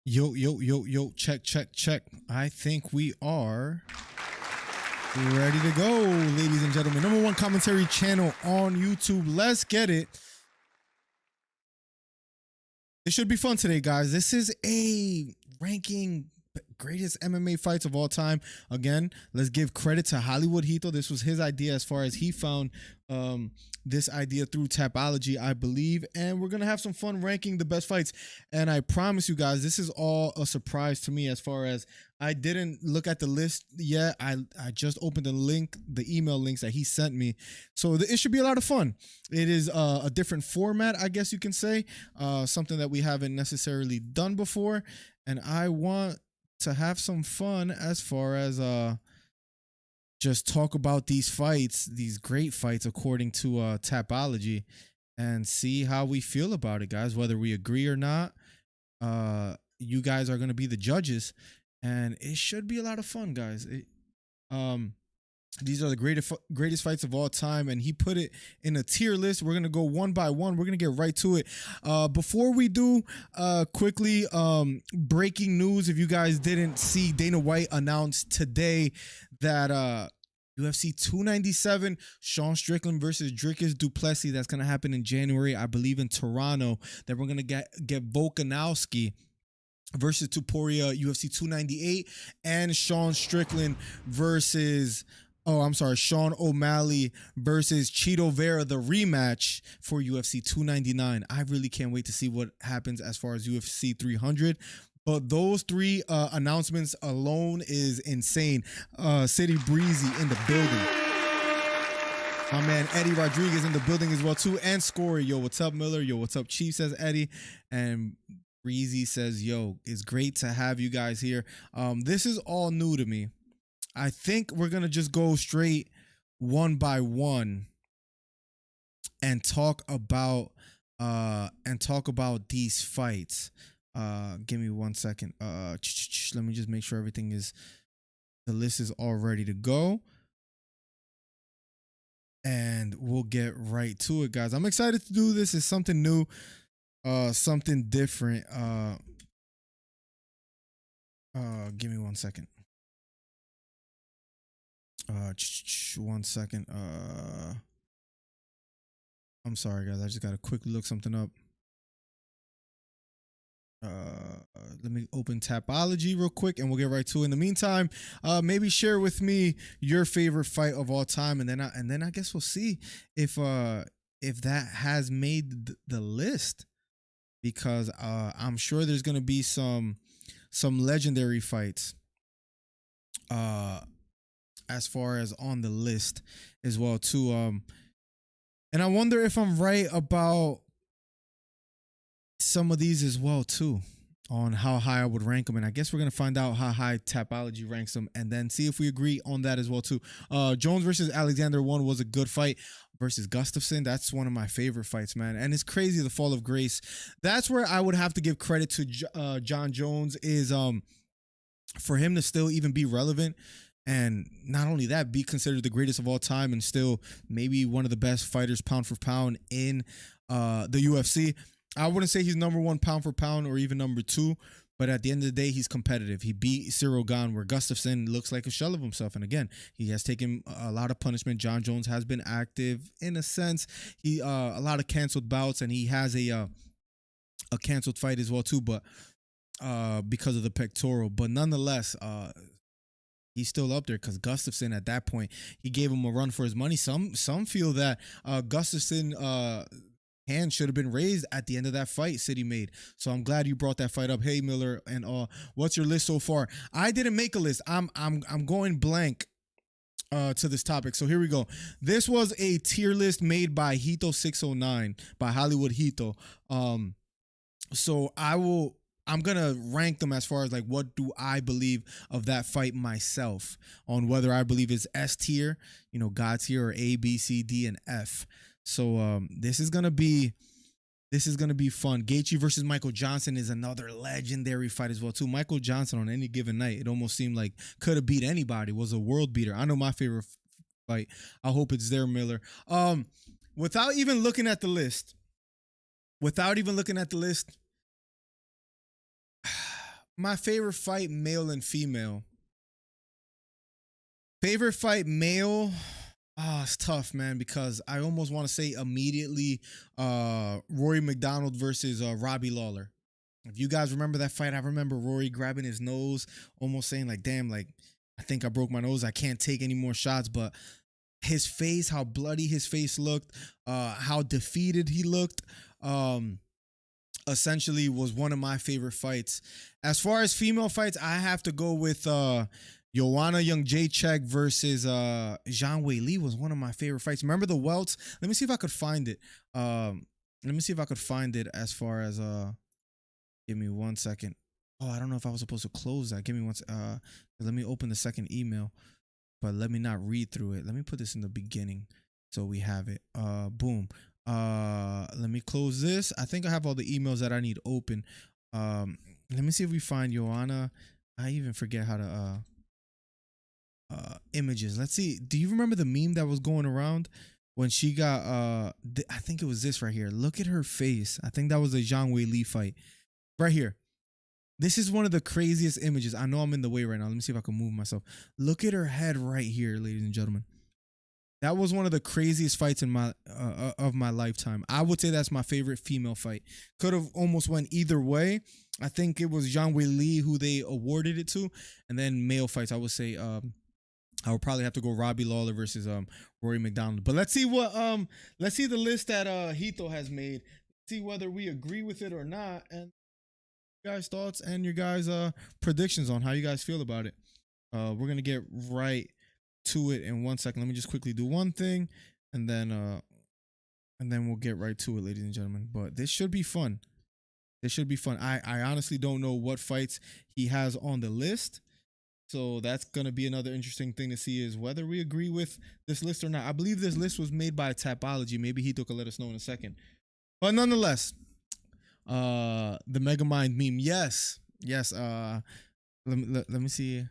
Yo, check. I think we are ready to go, ladies and gentlemen. Number one commentary channel on YouTube. Let's get it. It should be fun today, guys. This is a ranking greatest MMA fights of all time. Again, let's give credit to Hollywood Hito. This was his idea as far as he found this idea through Tapology, I believe. And we're going to have some fun ranking the best fights. And I promise you guys, this is all a surprise to me as far as I didn't look at the list yet. I just opened the email links that he sent me. So it should be a lot of fun. It is a different format, I guess you can say, something that we haven't necessarily done before. And I want to have some fun as far as just talk about these fights, these great fights according to Tapology, and see how we feel about it, guys. Whether we agree or not, you guys are going to be the judges, and it should be a lot of fun, guys. These are the greatest fights of all time, and he put it in a tier list. We're going to go one by one. We're going to get right to it. Before we do, quickly, breaking news. If you guys didn't see, Dana White announced today that UFC 297, Sean Strickland versus Dricus du Plessis, that's going to happen in January, I believe, in Toronto. That we're going to get Volkanovski versus Topuria, UFC 298, and Sean Strickland versus... Sean O'Malley versus Chito Vera, the rematch for UFC 299. I really can't wait to see what happens as far as UFC 300. But those three announcements alone is insane. City Breezy in the building. My man Eddie Rodriguez in the building as well too. And Scory, yo, what's up, Miller? Yo, what's up, Chief, says Eddie. And Breezy says, yo, it's great to have you guys here. This is all new to me. I think we're going to just go straight one by one and talk about these fights. Give me 1 second. Let me just make sure the list is all ready to go. And we'll get right to it, guys. I'm excited to do this. It's something new, something different. Give me 1 second. 1 second. I'm sorry, guys. I just gotta quickly look something up. Let me open Tapology real quick, and we'll get right to it. In the meantime, maybe share with me your favorite fight of all time, and then I guess we'll see if that has made the list, because I'm sure there's gonna be some legendary fights. As far as on the list as well too. And I wonder if I'm right about some of these as well too, on how high I would rank them. And I guess we're going to find out how high Tapology ranks them, and then see if we agree on that as well too. Jones versus Alexander 1 was a good fight. Versus Gustafsson, that's one of my favorite fights, man. And it's crazy, the fall of grace. That's where I would have to give credit to John Jones, is for him to still even be relevant. And not only that, be considered the greatest of all time, and still maybe one of the best fighters pound for pound in the UFC. I wouldn't say he's number one pound for pound or even number two, but at the end of the day, he's competitive. He beat Cyril Gane, where Gustafsson looks like a shell of himself. And again, he has taken a lot of punishment. John Jones has been active in a sense. He a lot of canceled bouts, and he has a canceled fight as well too, but because of the pectoral. But nonetheless, he's still up there, because Gustafsson at that point, he gave him a run for his money. Some feel that Gustafsson hand should have been raised at the end of that fight City made. So I'm glad you brought that fight up. Hey, Miller, and what's your list so far? I didn't make a list. I'm going blank to this topic. So here we go. This was a tier list made by Hito 609, by Hollywood Hito. So I'm going to rank them as far as like, what do I believe of that fight myself, on whether I believe it's S tier, God tier, or A, B, C, D, and F. So this is going to be fun. Gaethje versus Michael Johnson is another legendary fight as well too. Michael Johnson, on any given night, it almost seemed like could have beat anybody, was a world beater. I know my favorite fight. I hope it's there, Miller. Without even looking at the list, My favorite fight, male and female. Favorite fight, male. Ah, it's tough, man, because I almost want to say immediately Rory McDonald versus Robbie Lawler. If you guys remember that fight, I remember Rory grabbing his nose, almost saying like, "Damn, like I think I broke my nose. I can't take any more shots." But his face, how bloody his face looked, how defeated he looked, essentially was one of my favorite fights. As far as female fights, I have to go with Joanna Young Jacek versus Zhang Wei Li was one of my favorite fights. Remember the welts? Let me see if I could find it. Let me see if I could find it as far as give me 1 second. Oh, I don't know if I was supposed to close that. Give me one. Let me open the second email, but let me not read through it. Let me put this in the beginning so we have it. Boom. Let me close this. I think I have all the emails that I need open. Let me see if we find Joanna. I even forget how to images. Let's see. Do you remember the meme that was going around when she got I think it was this right here. Look at her face. I think that was a Zhang Wei Li fight. Right here. This is one of the craziest images. I know I'm in the way right now. Let me see if I can move myself. Look at her head right here, ladies and gentlemen. That was one of the craziest fights in my of my lifetime. I would say that's my favorite female fight. Could have almost went either way. I think it was Zhang Wei Li who they awarded it to, and then male fights. I would say I would probably have to go Robbie Lawler versus Rory McDonald. But let's see let's see the list that Hito has made. See whether we agree with it or not, and your guys' thoughts and your guys' predictions on how you guys feel about it. We're gonna get right to it in 1 second. Let me just quickly do one thing, and then we'll get right to it, ladies and gentlemen. But this should be fun. This should be fun. I honestly don't know what fights he has on the list. So that's going to be another interesting thing to see is whether we agree with this list or not. I believe this list was made by Tapology. Maybe Hito could let us know in a second. But nonetheless, the Megamind meme. Yes. Yes. Let me see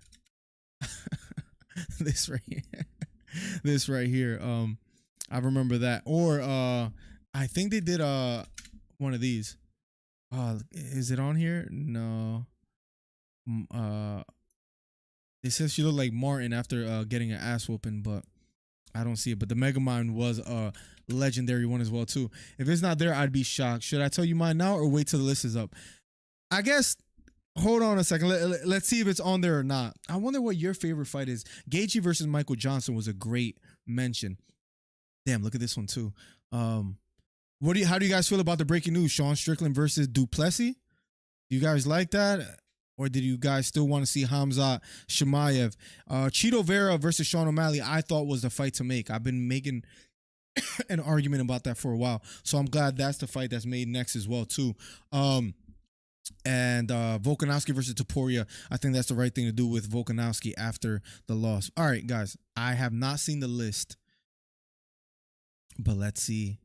this right here. This right here. I remember that. Or I think they did one of these. Is it on here? No. It says she looked like Martin after getting an ass whooping, but I don't see it. But the Megamind was a legendary one as well too. If it's not there, I'd be shocked. Should I tell you mine now or wait till the list is up? I guess. Hold on a second. Let's see if it's on there or not. I wonder what your favorite fight is. Gaethje versus Michael Johnson was a great mention. Damn, look at this one too. How do you guys feel about the breaking news? Sean Strickland versus Duplessis. Do you guys like that? Or did you guys still want to see Hamzat Chimaev? Cheeto Vera versus Sean O'Malley, I thought was the fight to make. I've been making an argument about that for a while. So I'm glad that's the fight that's made next as well, too. And Volkanovski versus Topuria, I think that's the right thing to do with Volkanovski after the loss. All right, guys, I have not seen the list, but let's see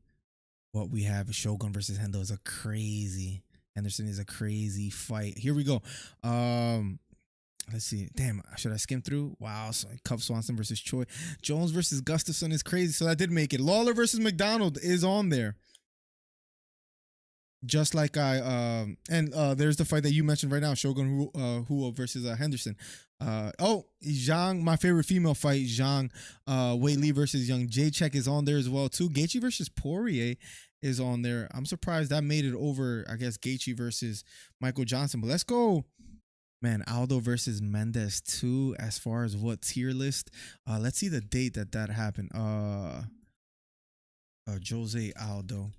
what we have. Shogun versus Hendo is a crazy... Henderson is a crazy fight. Here we go. Let's see. Damn, should I skim through? Wow. So Cub Swanson versus Choi. Jones versus Gustafson is crazy. So that did make it. Lawler versus McDonald is on there. Just like there's the fight that you mentioned right now, Shogun Huo versus Henderson. Zhang, my favorite female fight, Zhang Wei Li versus Young Jacek is on there as well too. Gaethje versus Poirier is on there. I'm surprised that made it over, I guess, Gaethje versus Michael Johnson. But let's go, man, Aldo versus Mendes too, as far as what tier list. Let's see the date that happened. Jose Aldo.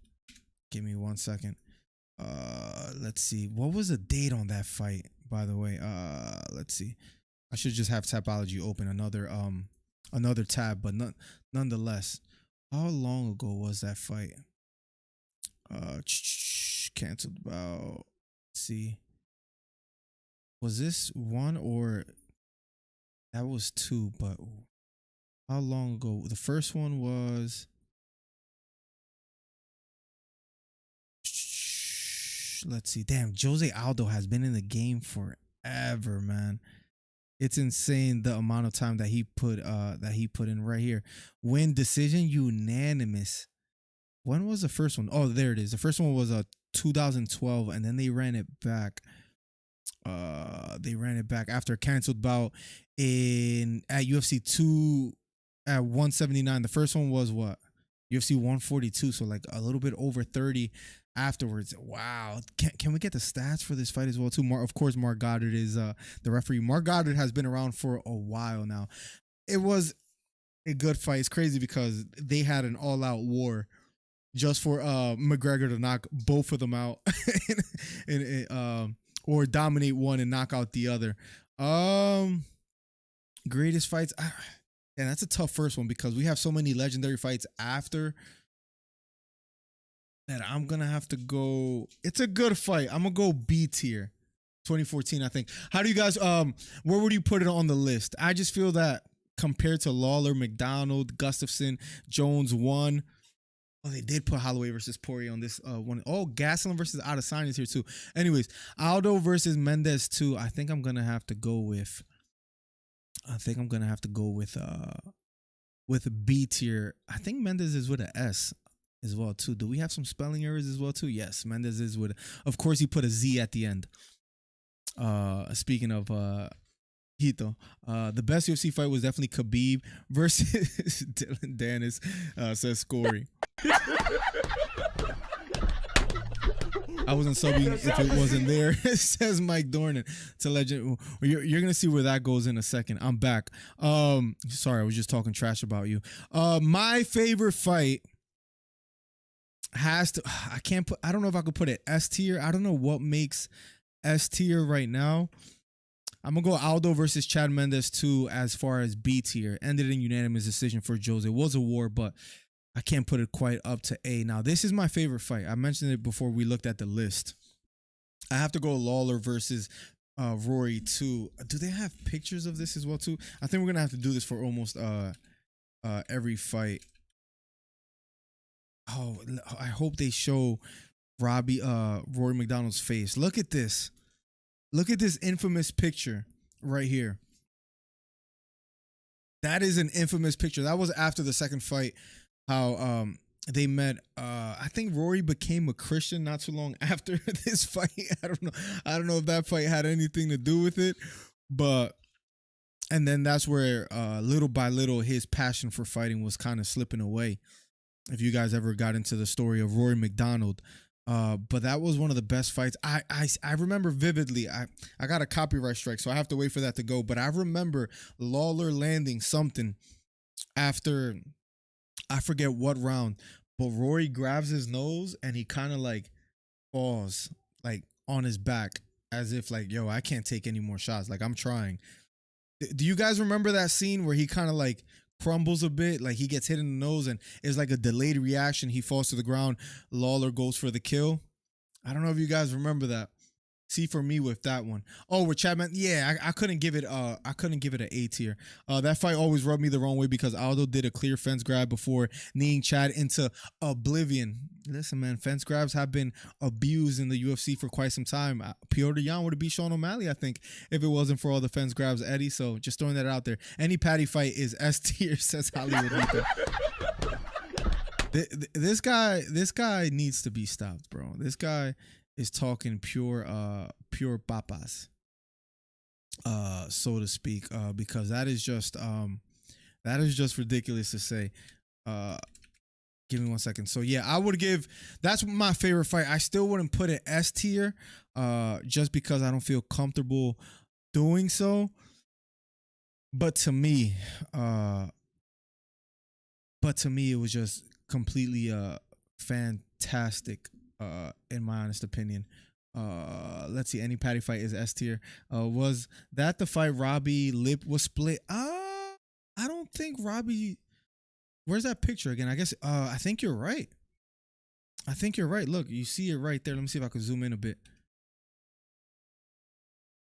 Give me 1 second. Let's see. What was the date on that fight, by the way? Let's see. I should just have Tapology open another tab, but nonetheless. How long ago was that fight? Canceled about, let's see. Was this one or that was two, but how long ago? The first one was, let's see. Damn, Jose Aldo has been in the game forever, man. It's insane the amount of time that he put in right here. Win decision unanimous. When was the first one? Oh, there it is. The first one was 2012, and then they ran it back. They ran it back after a canceled bout in at UFC 2 at 179. The first one was what? UFC 142, so like a little bit over 30 afterwards. Wow. Can we get the stats for this fight as well too? Of course, Mark Goddard is the referee. Mark Goddard has been around for a while now. It was a good fight. It's crazy because they had an all-out war just for McGregor to knock both of them out or dominate one and knock out the other. Greatest fights. And that's a tough first one because we have so many legendary fights after that. I'm gonna have to go. It's a good fight. I'm gonna go B tier. 2014, I think. How do you guys? Where would you put it on the list? I just feel that compared to Lawler, McDonald, Gustafson, Jones 1. Oh, they did put Holloway versus Poirier on this one. Oh, Gastelum versus Adesanya is here too. Anyways, Aldo versus Mendez 2. I think I'm gonna have to go with. With B tier. I think Mendez is with an S as well too. Do we have some spelling errors as well too? Yes, Mendez is with. Of course, he put a Z at the end. Speaking of Hito, the best UFC fight was definitely Khabib versus Dylan Dennis. Says Scory. I wasn't subbing if it wasn't there. Says Mike Dornan to legend. You're gonna see where that goes in a second. I'm back. Sorry, I was just talking trash about you. My favorite fight has to. I don't know if I could put it S tier. I don't know what makes S tier right now. I'm gonna go Aldo versus Chad Mendes 2 as far as B tier. Ended in unanimous decision for Jose. It was a war, but I can't put it quite up to A. Now, this is my favorite fight. I mentioned it before we looked at the list. I have to go Lawler versus Rory 2. Do they have pictures of this as well too? I think we're gonna have to do this for almost every fight. Oh, I hope they show Rory McDonald's face. Look at this. Look at this infamous picture right here. That is an infamous picture. That was after the second fight. How they met. I think Rory became a Christian not too long after this fight. I don't know. I don't know if that fight had anything to do with it, but and then that's where little by little his passion for fighting was kind of slipping away. If you guys ever got into the story of Rory McDonald. But that was one of the best fights. I remember vividly. I got a copyright strike, so I have to wait for that to go. But I remember Lawler landing something after, I forget what round, but Rory grabs his nose and he kind of like falls like on his back as if like, yo, I can't take any more shots. Like I'm trying. Do you guys remember that scene where he kind of like crumbles a bit, like he gets hit in the nose and it's like a delayed reaction? He falls to the ground. Lawler goes for the kill. I don't know if you guys remember that. C for me with that one. Oh, with Chapman, yeah, I couldn't give it. I couldn't give it an A tier. That fight always rubbed me the wrong way because Aldo did a clear fence grab before kneeing Chad into oblivion. Listen, man, fence grabs have been abused in the UFC for quite some time. Piotr Jan would have beat Sean O'Malley, I think, if it wasn't for all the fence grabs, Eddie. So just throwing that out there. Any Patty fight is S tier, says Hollywood Luther. This guy needs to be stopped, bro. This guy is talking pure papas, so to speak, because that is just ridiculous to say. Give me 1 second. So yeah, I would give, that's my favorite fight. I still wouldn't put it S tier, just because I don't feel comfortable doing so. But to me, it was just completely fantastic. In my honest opinion. Let's see. Any Patty fight is S tier. Was that the fight Robbie lip was split? I don't think Robbie. Where's that picture again? I guess. I think you're right. Look, you see it right there. Let me see if I can zoom in a bit.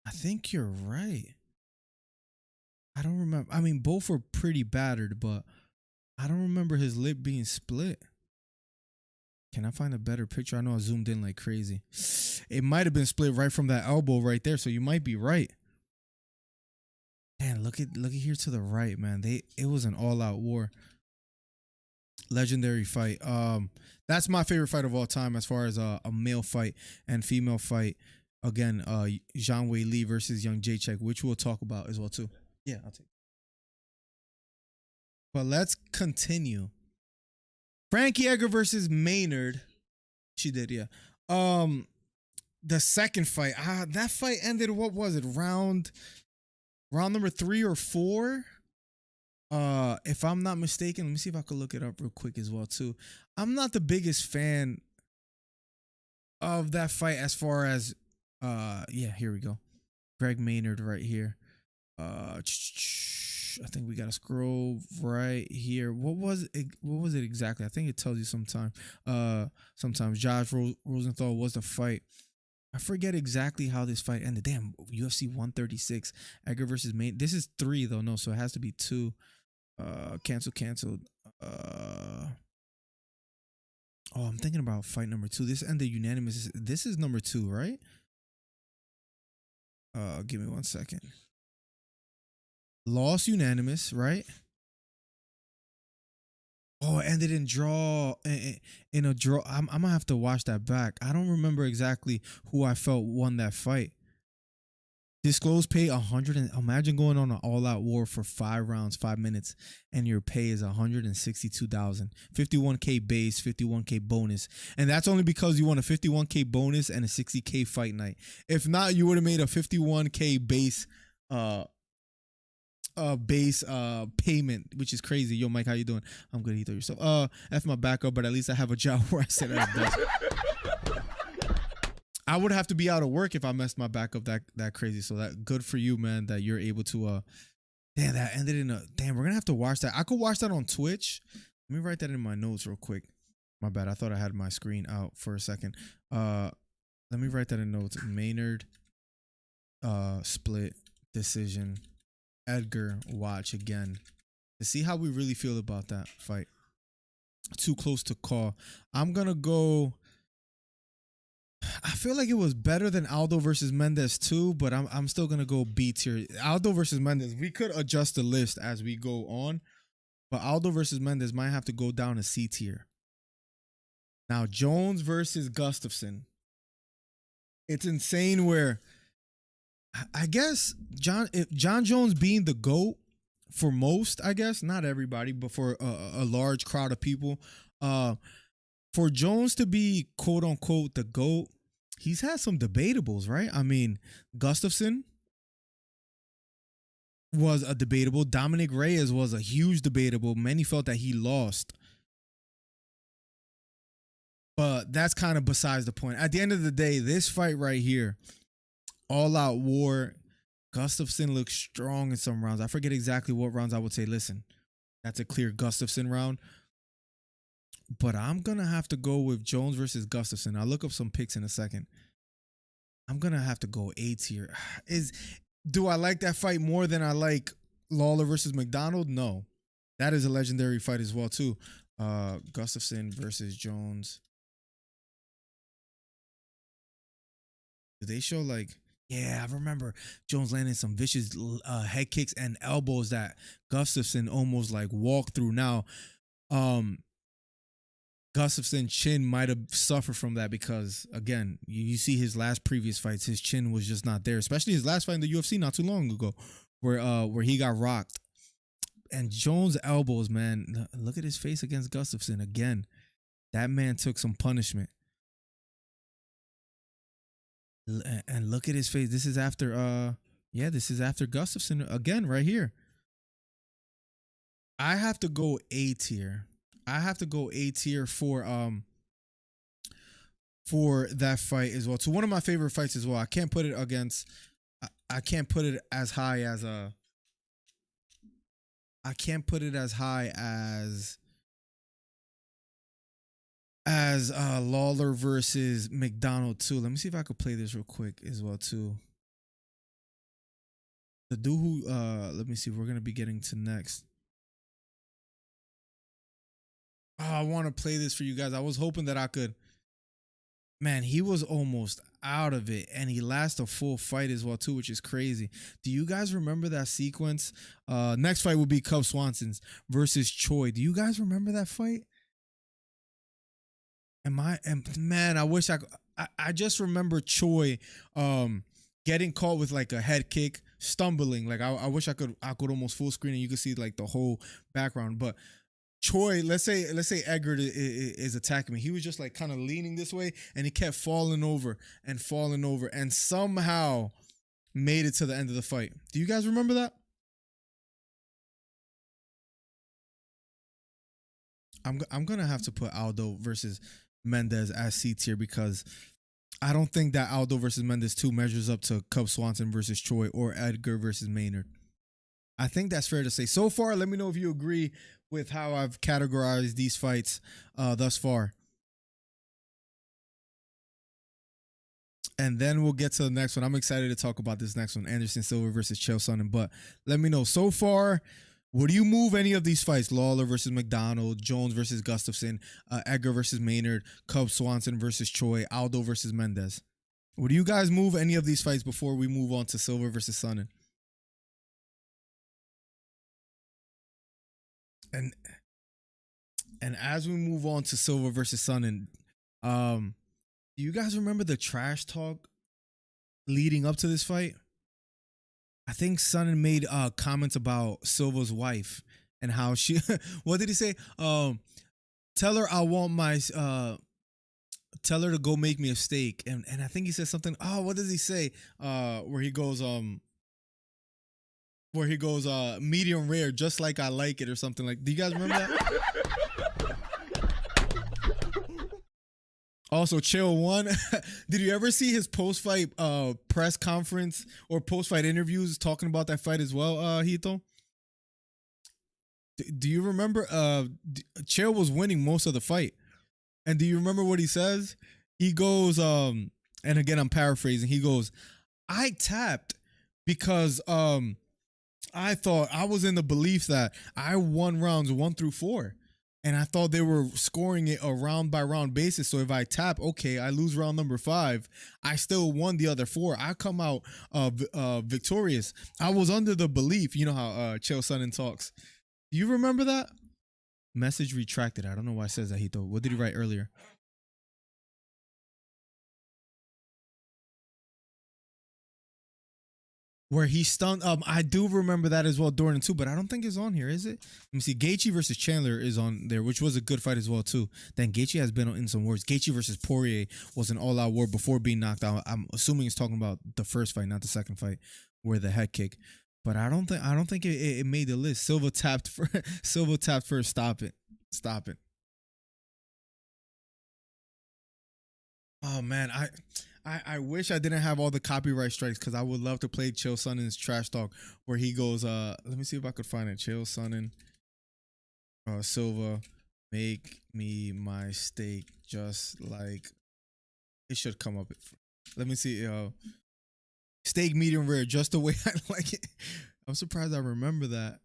I think you're right. I don't remember. I mean, both were pretty battered, but I don't remember his lip being split. Can I find a better picture? I know I zoomed in like crazy. It might have been split right from that elbow right there, so you might be right. Man, look at here to the right, man. It was an all-out war. Legendary fight. That's my favorite fight of all time as far as a male fight and female fight. Again, Zhang Wei Li versus Young Jacek, which we'll talk about as well too. Yeah, I'll take. But let's continue. Frankie Edgar versus Maynard. She did, yeah. Um, the second fight, that fight ended. What was it? Round number 3 or 4. If I'm not mistaken, let me see if I could look it up real quick as well too. I'm not the biggest fan of that fight as far as yeah, here we go. Greg Maynard right here. I think we gotta scroll right here. What was it? What was it exactly? I think it tells you sometime. Sometimes Josh Rosenthal was the fight. I forget exactly how this fight ended. Damn, UFC 136. Edgar versus Maynard. This is 3 though, no, so it has to be 2. Canceled. Oh, I'm thinking about fight number 2. This ended unanimous. This is number 2, right? Give me 1 second. Lost unanimous, right? Oh, it ended in draw. In a draw. I'm gonna have to watch that back. I don't remember exactly who I felt won that fight. Disclosed pay 100 and imagine going on an all-out war for 5 rounds, 5 minutes, and your pay is 162,000. 51K base, 51K bonus, and that's only because you won a 51K bonus and a 60K fight night. If not, you would have made a 51K base payment, which is crazy. Yo, Mike, how you doing? I'm good. Either yourself. F my backup, but at least I have a job where I sit at a desk. I would have to be out of work if I messed my back up that crazy. So that good for you, man, that you're able to damn, that ended in a damn, we're gonna have to watch that. I could watch that on Twitch. Let me write that in my notes real quick. My bad. I thought I had my screen out for a second. Let me write that in notes. Maynard split decision. Edgar watch again. To see how we really feel about that fight. Too close to call. I'm gonna go. I feel like it was better than Aldo versus Mendes too, but I'm still gonna go B tier. Aldo versus Mendes. We could adjust the list as we go on, but Aldo versus Mendes might have to go down to C tier. Now Jones versus Gustafsson. It's insane where I guess John Jones being the GOAT for most, I guess not everybody, but for a large crowd of people, for Jones to be quote unquote the GOAT, he's had some debateables, right? I mean, Gustafsson was a debatable. Dominic Reyes was a huge debatable. Many felt that he lost. But that's kind of besides the point. At the end of the day, this fight right here, all out war, Gustafsson looks strong in some rounds. I forget exactly what rounds I would say. Listen, that's a clear Gustafsson round. But I'm going to have to go with Jones versus Gustafsson. I'll look up some picks in a second. I'm going to have to go A tier. Do I like that fight more than I like Lawler versus McDonald? No. That is a legendary fight as well, too. Gustafsson versus Jones. Do they show like... Yeah, I remember Jones landing some vicious head kicks and elbows that Gustafsson almost like walked through. Now, Gustafsson's chin might have suffered from that because, again, you see his last previous fights, his chin was just not there. Especially his last fight in the UFC not too long ago, where he got rocked. And Jones' elbows, man, look at his face against Gustafsson again. That man took some punishment. And look at his face. This is after this is after Gustafsson again right here. I have to go A tier. I have to go A tier for that fight as well. So one of my favorite fights as well. I can't put it against I can't put it as high as I can't put it as high as Lawler versus McDonald too. Let me see if I could play this real quick as well too. The dude who let me see, we're gonna be getting to next. Oh, I want to play this for you guys. I was hoping that I could. Man, he was almost out of it, and he lasted a full fight as well too, which is crazy. Do you guys remember that sequence? Next fight will be Cub Swanson's versus Choi. Do you guys remember that fight? Man, I wish I just remember Choi getting caught with like a head kick, stumbling. Like I wish I could almost full screen and you could see like the whole background. But Choi, let's say Edgar is attacking me. He was just like kind of leaning this way, and he kept falling over, and somehow made it to the end of the fight. Do you guys remember that? I'm gonna have to put Aldo versus Mendez as C tier because I don't think that Aldo versus Mendez 2 measures up to Cub Swanson versus Choi or Edgar versus Maynard. I think that's fair to say. So far, let me know if you agree with how I've categorized these fights thus far. And then we'll get to the next one. I'm excited to talk about this next one, Anderson Silva versus Chael Sonnen. But let me know, so far, would you move any of these fights? Lawler versus McDonald, Jones versus Gustafson, Edgar versus Maynard, Cub Swanson versus Choi, Aldo versus Mendez. Would you guys move any of these fights before we move on to Silva versus Sonnen? And and as we move on to Silva versus Sonnen, um, do you guys remember the trash talk leading up to this fight? I think Sonnen made comments about Silva's wife and how she. What did he say? Tell her I want my. Tell her to go make me a steak, and I think he said something. Oh, what does he say? Where he goes, medium rare, just like I like it, or something like. Do you guys remember that? Also, Chael won. Did you ever see his post fight press conference or post fight interviews talking about that fight as well, Hito? Do you remember? Chael was winning most of the fight, and do you remember what he says? He goes, and again I'm paraphrasing. He goes, "I tapped because I thought I was in the belief that I won rounds 1 through 4." And I thought they were scoring it a round by round basis. So if I tap, okay, I lose round number 5. I still won the other 4. I come out victorious. I was under the belief, you know how Chael Sonnen talks. Do you remember that? Message retracted. I don't know why it says that, Hito. What did he write earlier? Where he stunned. I do remember that as well during it too, but I don't think it's on here, is it? Let me see. Gaethje versus Chandler is on there, which was a good fight as well too. Then Gaethje has been in some wars. Gaethje versus Poirier was an all-out war before being knocked out. I'm assuming it's talking about the first fight, not the second fight, where the head kick. But I don't think it made the list. Silva tapped for Silva tapped first. Stop it. Stop it. Oh man, I wish I didn't have all the copyright strikes because I would love to play Chael Sonnen's trash talk where he goes, let me see if I could find it. Chael Sonnen, Silva, make me my steak just like it should come up. Let me see, steak medium rare, just the way I like it. I'm surprised I remember that.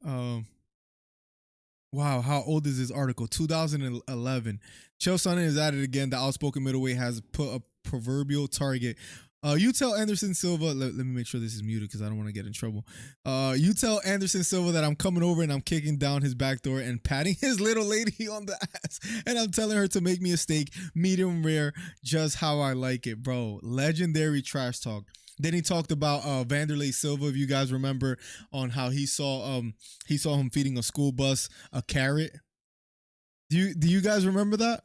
Wow, how old is this article? 2011. Chael Sonnen is at it again. The outspoken middleweight has put a proverbial target. You tell Anderson Silva. Let me make sure this is muted because I don't want to get in trouble. You tell Anderson Silva that I'm coming over and I'm kicking down his back door and patting his little lady on the ass, and I'm telling her to make me a steak, medium rare, just how I like it, bro. Legendary trash talk. Then he talked about Vanderlei Silva, if you guys remember, on how he saw him feeding a school bus a carrot. Do you guys remember that?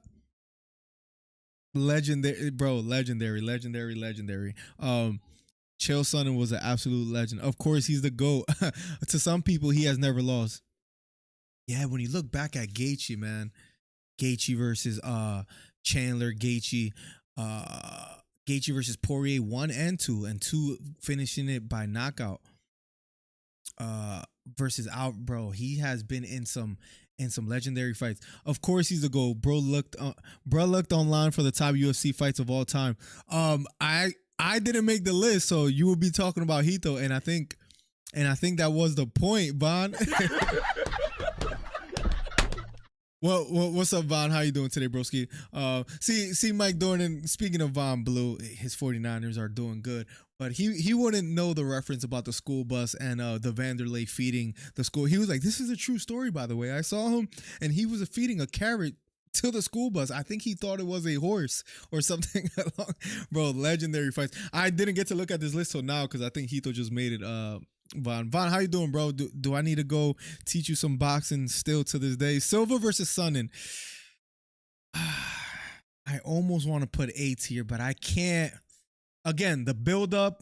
Legendary, bro. Legendary. Chael Sonnen was an absolute legend. Of course, he's the GOAT. To some people, he has never lost. Yeah, when you look back at Gaethje, man, Gaethje versus Chandler, uh Gaethje versus Poirier 1 and 2, and 2 finishing it by knockout. Versus out, bro. He has been in some legendary fights. Of course, he's a GOAT. Bro looked online for the top UFC fights of all time. I didn't make the list, so you will be talking about Hito, and I think that was the point, Von. Well, what's up, Von? How you doing today, broski? See, Mike Dornan, speaking of Von Blue, his 49ers are doing good, but he wouldn't know the reference about the school bus and the Vanderlei feeding the school. He was like, this is a true story, by the way. I saw him, and he was feeding a carrot to the school bus. I think he thought it was a horse or something. Bro, legendary fights. I didn't get to look at this list till now because I think Hito just made it. Von, how you doing, bro? Do I need to go teach you some boxing still to this day? Silva versus Sonnen. I almost want to put A tier, but I can't. Again, the build up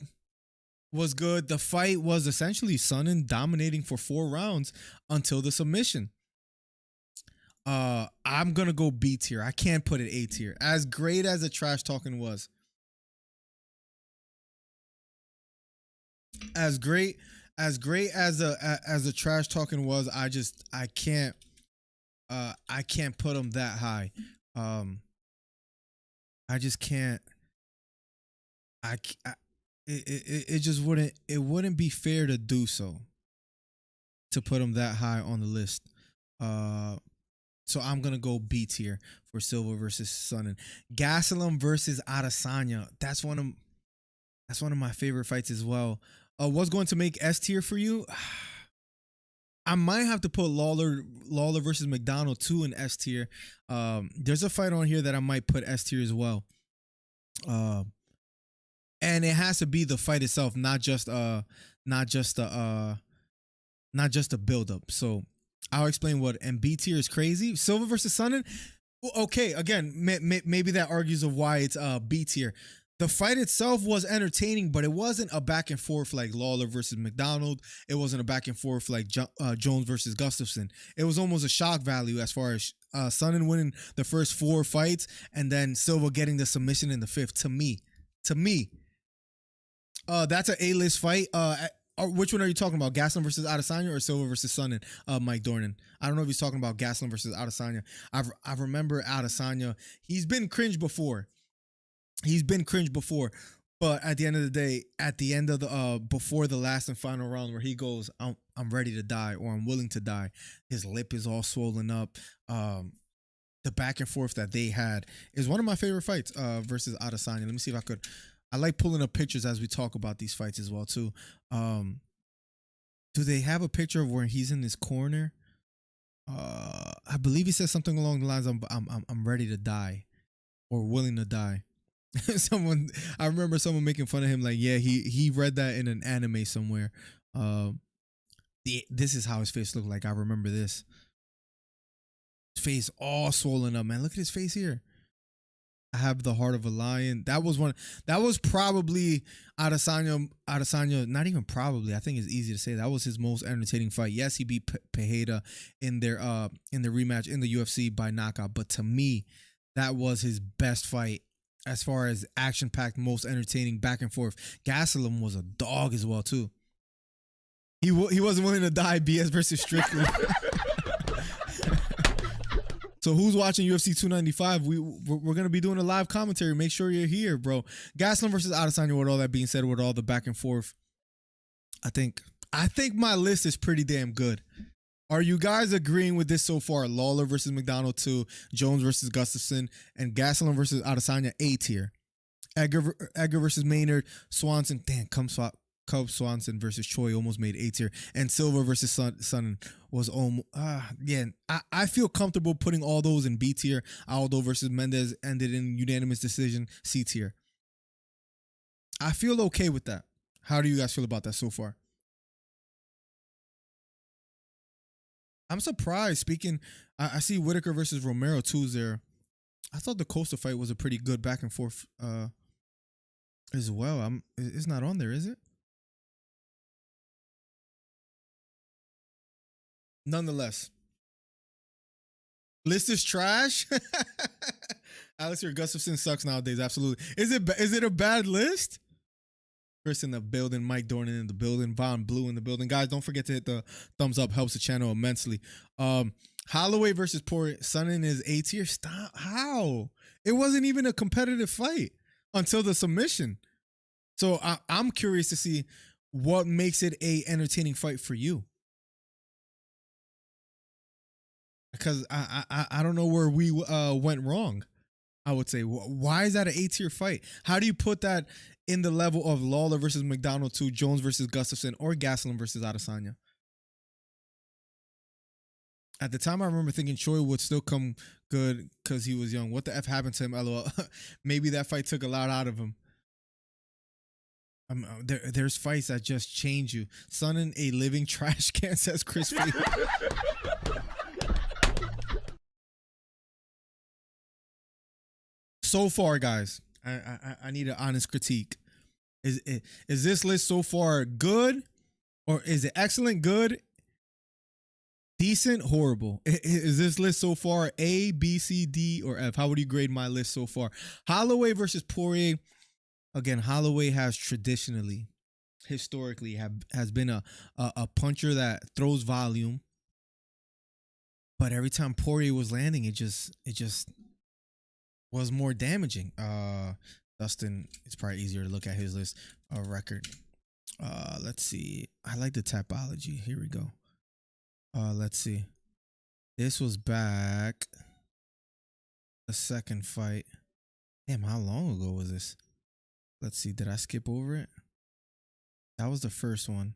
was good. The fight was essentially Sonnen dominating for 4 rounds until the submission. I'm gonna go B tier. I can't put it A tier. As great as the trash talking was, as great as the trash talking was, I can't put him that high. I just can't. I it just wouldn't be fair to do so, to put him that high on the list. So I'm gonna go B tier for Silva versus Sonnen. Gastelum versus Adesanya. That's one of my favorite fights as well. What's going to make S tier for you? I might have to put Lawler versus McDonald 2 in S tier. There's a fight on here that I might put S tier as well. And it has to be the fight itself, not just a build up. So I'll explain what. And B tier is crazy. Silva versus Sonnen. Okay, again, maybe that argues of why it's B tier. The fight itself was entertaining, but it wasn't a back and forth like Lawler versus McDonald. It wasn't a back and forth like Jones versus Gustafsson. It was almost a shock value as far as Sonnen winning the first 4 fights and then Silva getting the submission in the 5th. To me, that's an A-list fight. Which one are you talking about? Gastelum versus Adesanya or Silva versus Sonnen? Mike Dornan. I don't know if he's talking about Gastelum versus Adesanya. I remember Adesanya. He's been cringe before. But at the end of the day, at the end of the before the last and final round where he goes, I'm ready to die or I'm willing to die. His lip is all swollen up. The back and forth that they had is one of my favorite fights versus Adesanya. Let me see if I could. I like pulling up pictures as we talk about these fights as well too. Do they have a picture of where he's in this corner? I believe he says something along the lines of I'm ready to die or willing to die. I remember someone making fun of him like, yeah, he read that in an anime somewhere. This is how his face looked like. I remember this. His face all swollen up, man. Look at his face here. I have the heart of a lion. That was probably Adesanya, not even probably. I think it's easy to say that was his most entertaining fight. Yes, he beat Pereira in their rematch in the UFC by knockout, but to me, that was his best fight as far as action-packed, most entertaining back and forth. Gastelum was a dog as well too. He wasn't willing to die. BS versus Strickland. So who's watching UFC 295? We're gonna be doing a live commentary. Make sure you're here, bro. Gastelum versus Adesanya. With all that being said, with all the back and forth, I think my list is pretty damn good. Are you guys agreeing with this so far? Lawler versus McDonald 2, Jones versus Gustafsson, and Gastelum versus Adesanya A tier. Edgar versus Maynard, Swanson. Damn, Cub Swanson versus Choi almost made A tier, and Silva versus Sonnen was almost. Yeah, I feel comfortable putting all those in B tier. Aldo versus Mendez ended in unanimous decision, C tier. I feel okay with that. How do you guys feel about that so far? I'm surprised. I see Whitaker versus Romero 2-0. I thought the Costa fight was a pretty good back and forth as well. It's not on there, is it? Nonetheless, list is trash. Alistair Gustafsson sucks nowadays. Absolutely. Is it a bad list? Chris in the building, Mike Dornan in the building, Von Blue in the building. Guys, don't forget to hit the thumbs up. Helps the channel immensely. Holloway versus Poirier. Sonnen is A tier. Stop. How? It wasn't even a competitive fight until the submission. So I'm curious to see what makes it a entertaining fight for you. Because I don't know where we went wrong. I would say, why is that an A tier fight? How do you put that in the level of Lawler versus McDonald 2, Jones versus Gustafsson, or Gastelum versus Adesanya? At the time, I remember thinking Choi would still come Good, because he was young. What the F happened to him? LOL. Maybe that fight took a lot out of him. There's fights that just change you. Son in a living trash can, says Chris Free. So far, guys, I need an honest critique. Is this list so far good, or is it excellent, good, decent, horrible? Is this list so far A, B, C, D, or F? How would you grade my list so far? Holloway versus Poirier. Again, Holloway has traditionally, historically, has been a puncher that throws volume, but every time Poirier was landing, it just was more damaging. Dustin, it's probably easier to look at his list record. Let's see. I like the Tapology. Here we go. Let's see. This was back the second fight. Damn, how long ago was this? Let's see. Did I skip over it? That was the first one.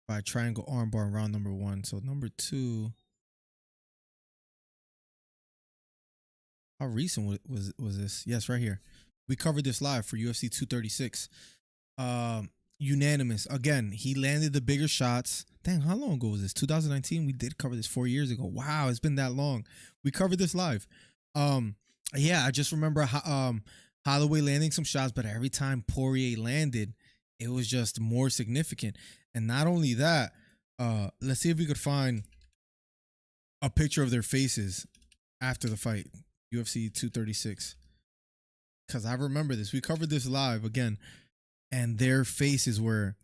By triangle armbar in round number 1. So number 2. How recent was this? Yes, right here. We covered this live for UFC 236. Unanimous. Again, he landed the bigger shots. Dang, how long ago was this? 2019? We did cover this 4 years ago. Wow, it's been that long. We covered this live. Yeah, I just remember Holloway landing some shots, but every time Poirier landed, it was just more significant. And not only that, let's see if we could find a picture of their faces after the fight. UFC 236. Because I remember this. We covered this live again. And their faces were...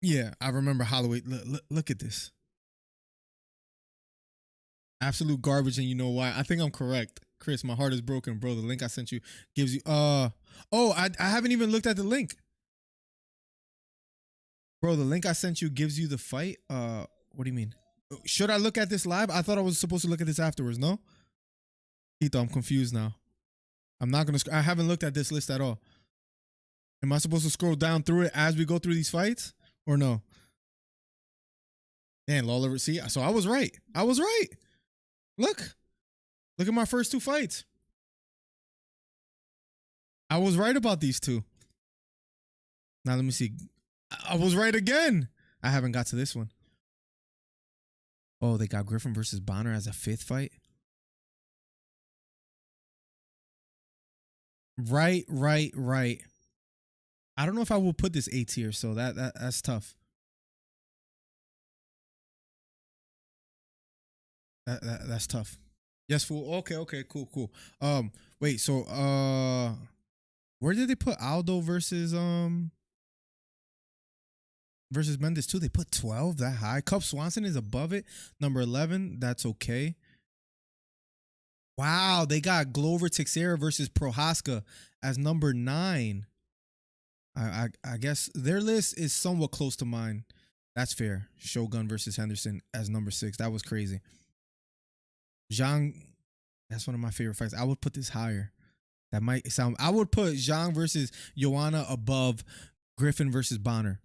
Yeah, I remember Holloway. Look at this. Absolute garbage, and you know why? I think I'm correct. Chris, my heart is broken, bro. The link I sent you gives you... Oh, I haven't even looked at the link. Bro, the link I sent you gives you the fight. What do you mean? Should I look at this live? I thought I was supposed to look at this afterwards, no? Tito, I'm confused now. I'm not going to... I haven't looked at this list at all. Am I supposed to scroll down through it as we go through these fights? Or no? Man, Lawler, see? So I was right. I was right. Look. Look at my first 2 fights. I was right about these 2. Now let me see. I was right again. I haven't got to this one. Oh, they got Griffin versus Bonner as a 5th fight. Right. I don't know if I will put this A tier, so that's tough. That's tough. Yes, fool. Okay, cool. Wait, so where did they put Aldo versus Mendes too? They put 12 that high. Cub Swanson is above it. Number 11, that's okay. Wow, they got Glover Teixeira versus Prohaska as number 9. I guess their list is somewhat close to mine. That's fair. Shogun versus Henderson as number 6. That was crazy. Zhang, that's one of my favorite fights. I would put this higher. That might sound... I would put Zhang versus Joanna above Griffin versus Bonner.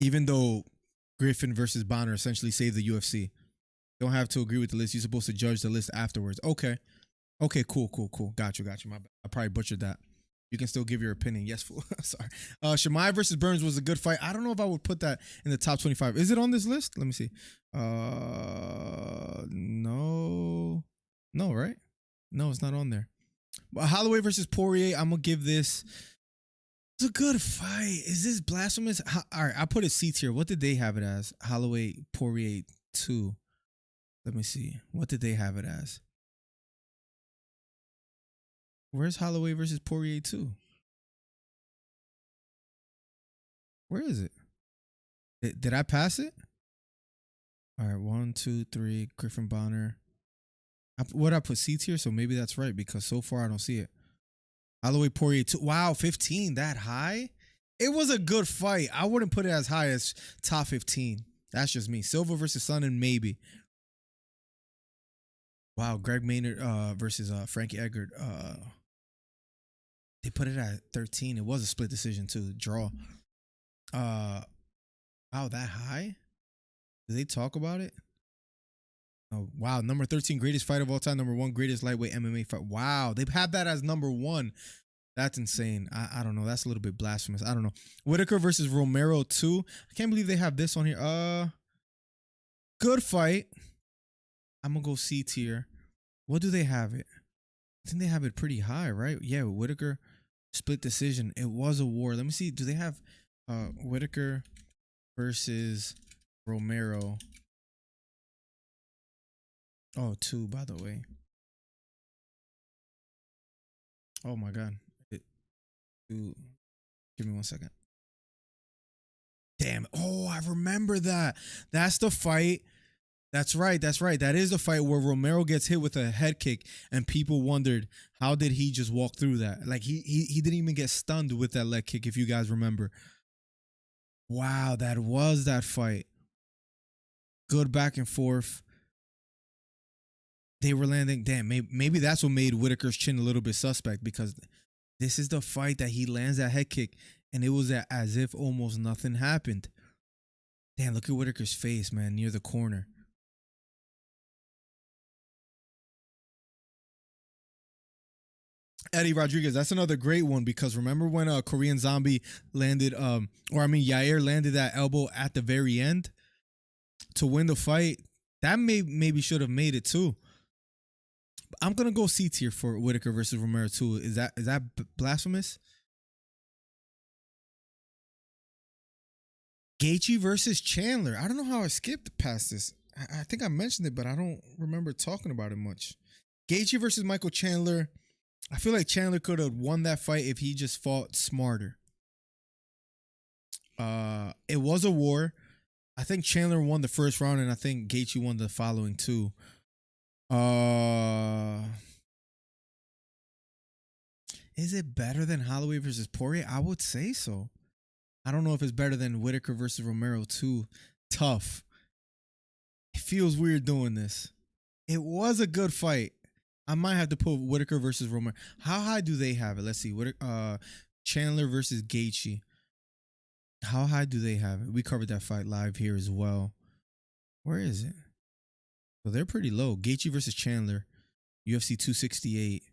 Even though Griffin versus Bonner essentially saved the UFC. Don't have to agree with the list. You're supposed to judge the list afterwards. Okay, cool. Got you. My bad. I probably butchered that. You can still give your opinion. Yes, fool. Sorry. Shamai versus Burns was a good fight. I don't know if I would put that in the top 25. Is it on this list? Let me see. No, right? No, it's not on there. But Holloway versus Poirier, I'm gonna give this... It's a good fight. Is this blasphemous? All right, I put a C tier. What did they have it as? Holloway, Poirier 2. Let me see. What did they have it as? Where's Holloway versus Poirier 2? Where is it? Did I pass it? All right, 1, 2, 3. Griffin Bonner. What I put C tier? So maybe that's right because so far I don't see it. Holloway Poirier 2. Wow, 15. That high? It was a good fight. I wouldn't put it as high as top 15. That's just me. Silva versus Sonnen, maybe. Wow, Greg Maynard versus Frankie Edgar. They put it at 13. It was a split decision too. Draw. Wow, that high? Did they talk about it? Oh wow, number 13 greatest fight of all time, number one greatest lightweight MMA fight. Wow, they have that as number one. That's insane. I don't know. That's a little bit blasphemous. I don't know. Whitaker versus Romero 2. I can't believe they have this on here. Good fight. I'm gonna go C tier. What do they have it? I think they have it pretty high, right? Yeah, Whitaker split decision. It was a war. Let me see. Do they have Whitaker versus Romero? Oh, 2, by the way. Oh my god. Two. Give me 1 second. Damn. Oh, I remember that. That's the fight. That's right. That's right. That is the fight where Romero gets hit with a head kick, and people wondered how did he just walk through that? Like he didn't even get stunned with that leg kick. If you guys remember. Wow, that was that fight. Good back and forth. They were landing. Damn, maybe that's what made Whitaker's chin a little bit suspect, because this is the fight that he lands that head kick, and it was as if almost nothing happened. Damn, look at Whitaker's face, man, near the corner. Eddie Rodriguez, that's another great one, because remember when Korean Zombie landed, Yair landed that elbow at the very end to win the fight? That maybe should have made it too. I'm gonna go C tier for Whitaker versus Romero 2. Is that blasphemous? Gaethje versus Chandler. I don't know how I skipped past this. I think I mentioned it, but I don't remember talking about it much. Gaethje versus Michael Chandler. I feel like Chandler could have won that fight if he just fought smarter. It was a war. I think Chandler won the first round, and I think Gaethje won the following two. Is it better than Holloway versus Poirier? I would say so. I don't know if it's better than Whitaker versus Romero 2. Tough. It feels weird doing this. It was a good fight. I might have to put Whitaker versus Romero. How high do they have it? Let's see. Chandler versus Gaethje. How high do they have it? We covered that fight live here as well. Where is it? So they're pretty low. Gaethje versus Chandler, UFC 268.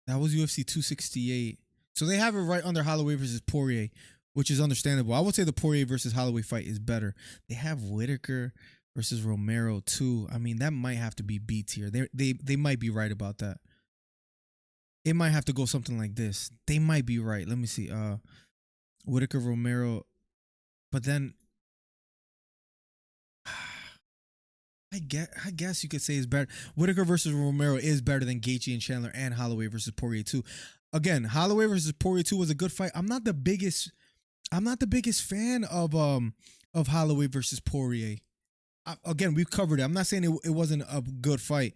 That was UFC 268. So they have it right under Holloway versus Poirier, which is understandable. I would say the Poirier versus Holloway fight is better. They have Whitaker versus Romero too. I mean, that might have to be B tier. They might be right about that. It might have to go something like this. They might be right. Let me see. Whitaker Romero, but then I guess you could say it's better. Whitaker versus Romero is better than Gaethje and Chandler and Holloway versus Poirier too. Again, Holloway versus Poirier 2 was a good fight. I'm not the biggest fan of Holloway versus Poirier. Again, we've covered it. I'm not saying it wasn't a good fight.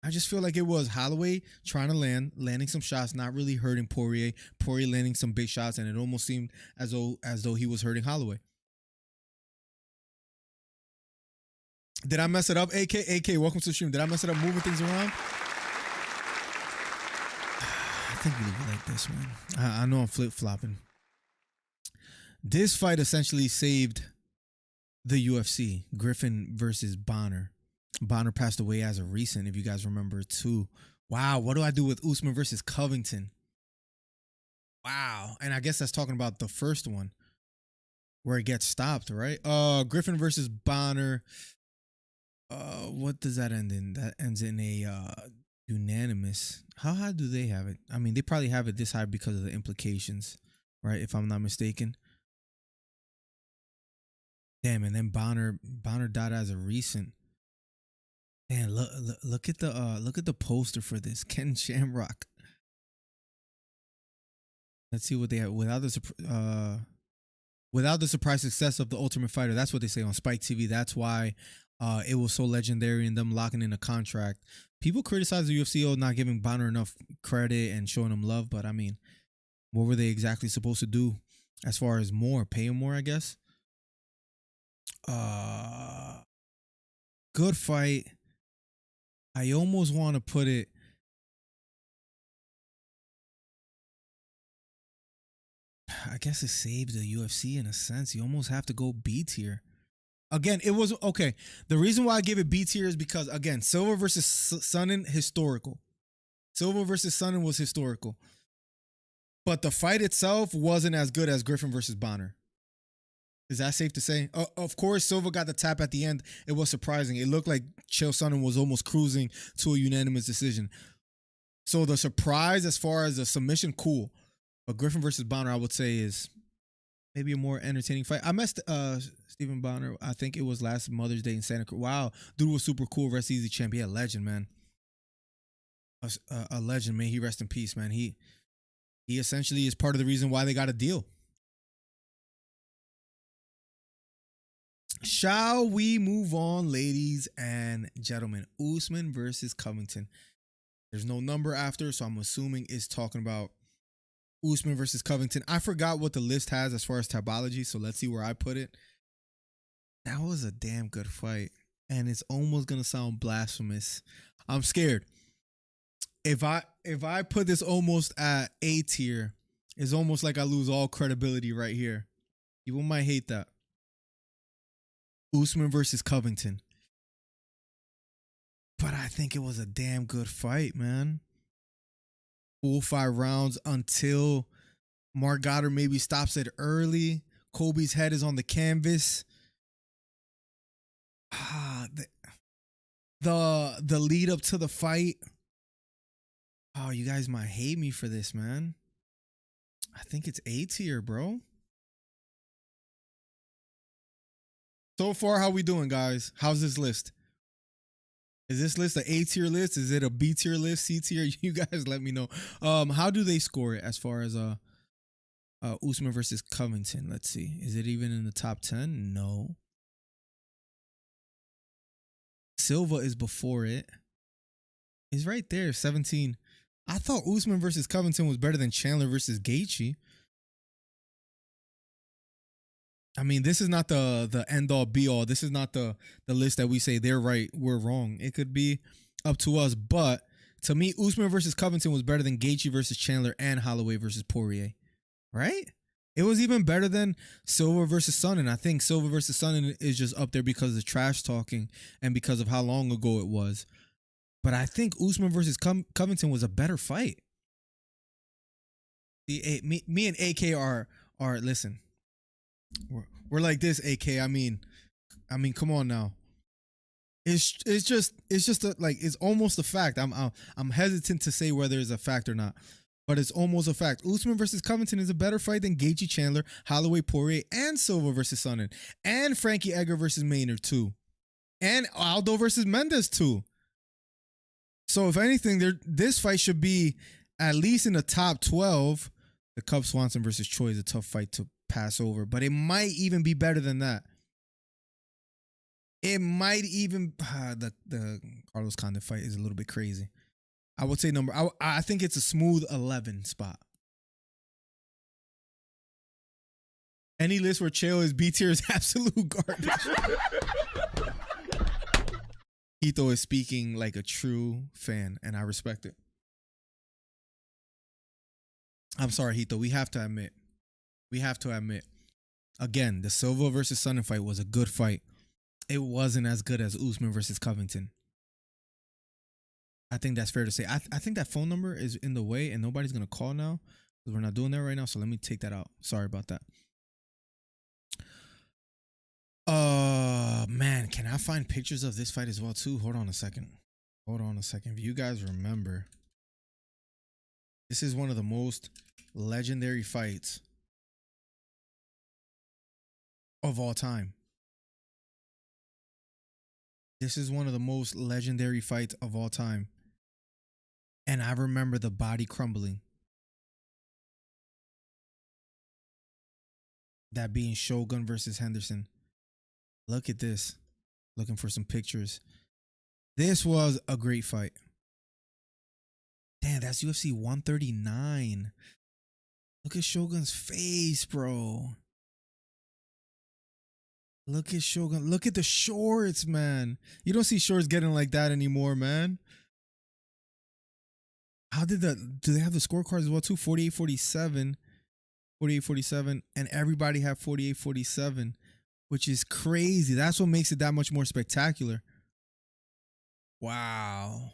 I just feel like it was Holloway trying to landing some shots, not really hurting Poirier. Poirier landing some big shots, and it almost seemed as though he was hurting Holloway. Did I mess it up? AK, welcome to the stream. Did I mess it up moving things around? I think we leave it like this, man. I know I'm flip-flopping. This fight essentially saved the UFC. Griffin versus Bonner. Bonner passed away as of recent, if you guys remember too. Wow, what do I do with Usman versus Covington? Wow. And I guess that's talking about the first one where it gets stopped, right? Griffin versus Bonner. What does that end in? That ends in a unanimous. How high do they have it? I mean, they probably have it this high because of the implications, right? If I'm not mistaken. Damn, and then Bonner died as a recent. Man, look at the poster for this. Ken Shamrock. Let's see what they have without the surprise success of the Ultimate Fighter. That's what they say on Spike TV. That's why it was so legendary and them locking in a contract. People criticize the UFC not giving Bonner enough credit and showing him love, but I mean, what were they exactly supposed to do as far as pay him more? I guess. Good fight. I almost want to put it. I guess it saved the UFC in a sense. You almost have to go B tier. Again, it was okay. The reason why I give it B tier is because again, Silva versus Sonnen, historical. Silva versus Sonnen was historical, but the fight itself wasn't as good as Griffin versus Bonner. Is that safe to say? Of course, Silva got the tap at the end. It was surprising. It looked like Chael Sonnen was almost cruising to a unanimous decision. So the surprise as far as the submission, cool. But Griffin versus Bonner, I would say, is maybe a more entertaining fight. I messed Stephen Bonner. I think it was last Mother's Day in Santa Cruz. Wow, dude was super cool. Rest easy champ. Yeah, legend, man. A legend. May he rest in peace, man. He essentially is part of the reason why they got a deal. Shall we move on, ladies and gentlemen? Usman versus Covington. There's no number after, so I'm assuming it's talking about Usman versus Covington. I forgot what the list has as far as tabology, so let's see where I put it. That was a damn good fight, and it's almost gonna sound blasphemous. I'm scared. If I put this almost at A tier, it's almost like I lose all credibility right here. People might hate that. Usman versus Covington. But I think it was a damn good fight, man. Full 5 rounds until Mark Goddard maybe stops it early. Kobe's head is on the canvas. The lead up to the fight. Oh, you guys might hate me for this, man. I think it's A tier, bro. So far, how we doing, guys? How's this list? Is this list an A tier list? Is it a B tier list? C tier? You guys let me know. How do they score it as far as Usman versus Covington? Let's see. Is it even in the top 10? No. Silva is before it. It's right there, 17. I thought Usman versus Covington was better than Chandler versus Gaethje. I mean, this is not the end all be all. This is not the list that we say they're right, we're wrong. It could be up to us, but to me, Usman versus Covington was better than Gaethje versus Chandler and Holloway versus Poirier, right? It was even better than Silva versus Sonnen. I think Silva versus Sonnen is just up there because of the trash talking and because of how long ago it was. But I think Usman versus Covington was a better fight. Me and AK are listen. We're like this, AK. I mean, come on now. It's just it's almost a fact. I'm hesitant to say whether it's a fact or not, but it's almost a fact. Usman versus Covington is a better fight than Gaethje, Chandler, Holloway, Poirier, and Silva versus Sonnen, and Frankie Edgar versus Maynard too, and Aldo versus Mendes too. So if anything, this fight should be at least in the top 12. The Cub Swanson versus Choi is a tough fight to pass over, but it might even be better than that. It might even the Carlos Condit fight is a little bit crazy. I would say I think it's a smooth 11 spot. Any list where Chael is B tier is absolute garbage. Hito is speaking like a true fan, and I respect it. I'm sorry, Hito. We have to admit. Again, the Silva versus Sonnen fight was a good fight. It wasn't as good as Usman versus Covington. I think that's fair to say. I think that phone number is in the way, and nobody's going to call now because we're not doing that right now. So let me take that out. Sorry about that. Man, can I find pictures of this fight as well too? Hold on a second. If you guys remember, this is one of the most legendary fights of all time. This is one of the most legendary fights of all time. And I remember the body crumbling. That being Shogun versus Henderson. Look at this. Looking for some pictures. This was a great fight. Damn, that's UFC 139. Look at Shogun's face, bro. Look at Shogun. Look at the shorts, man. You don't see shorts getting like that anymore, man. How did do they have the scorecards as well too? 48-47. 48-47. And everybody had 48-47. which is crazy. That's what makes it that much more spectacular. Wow.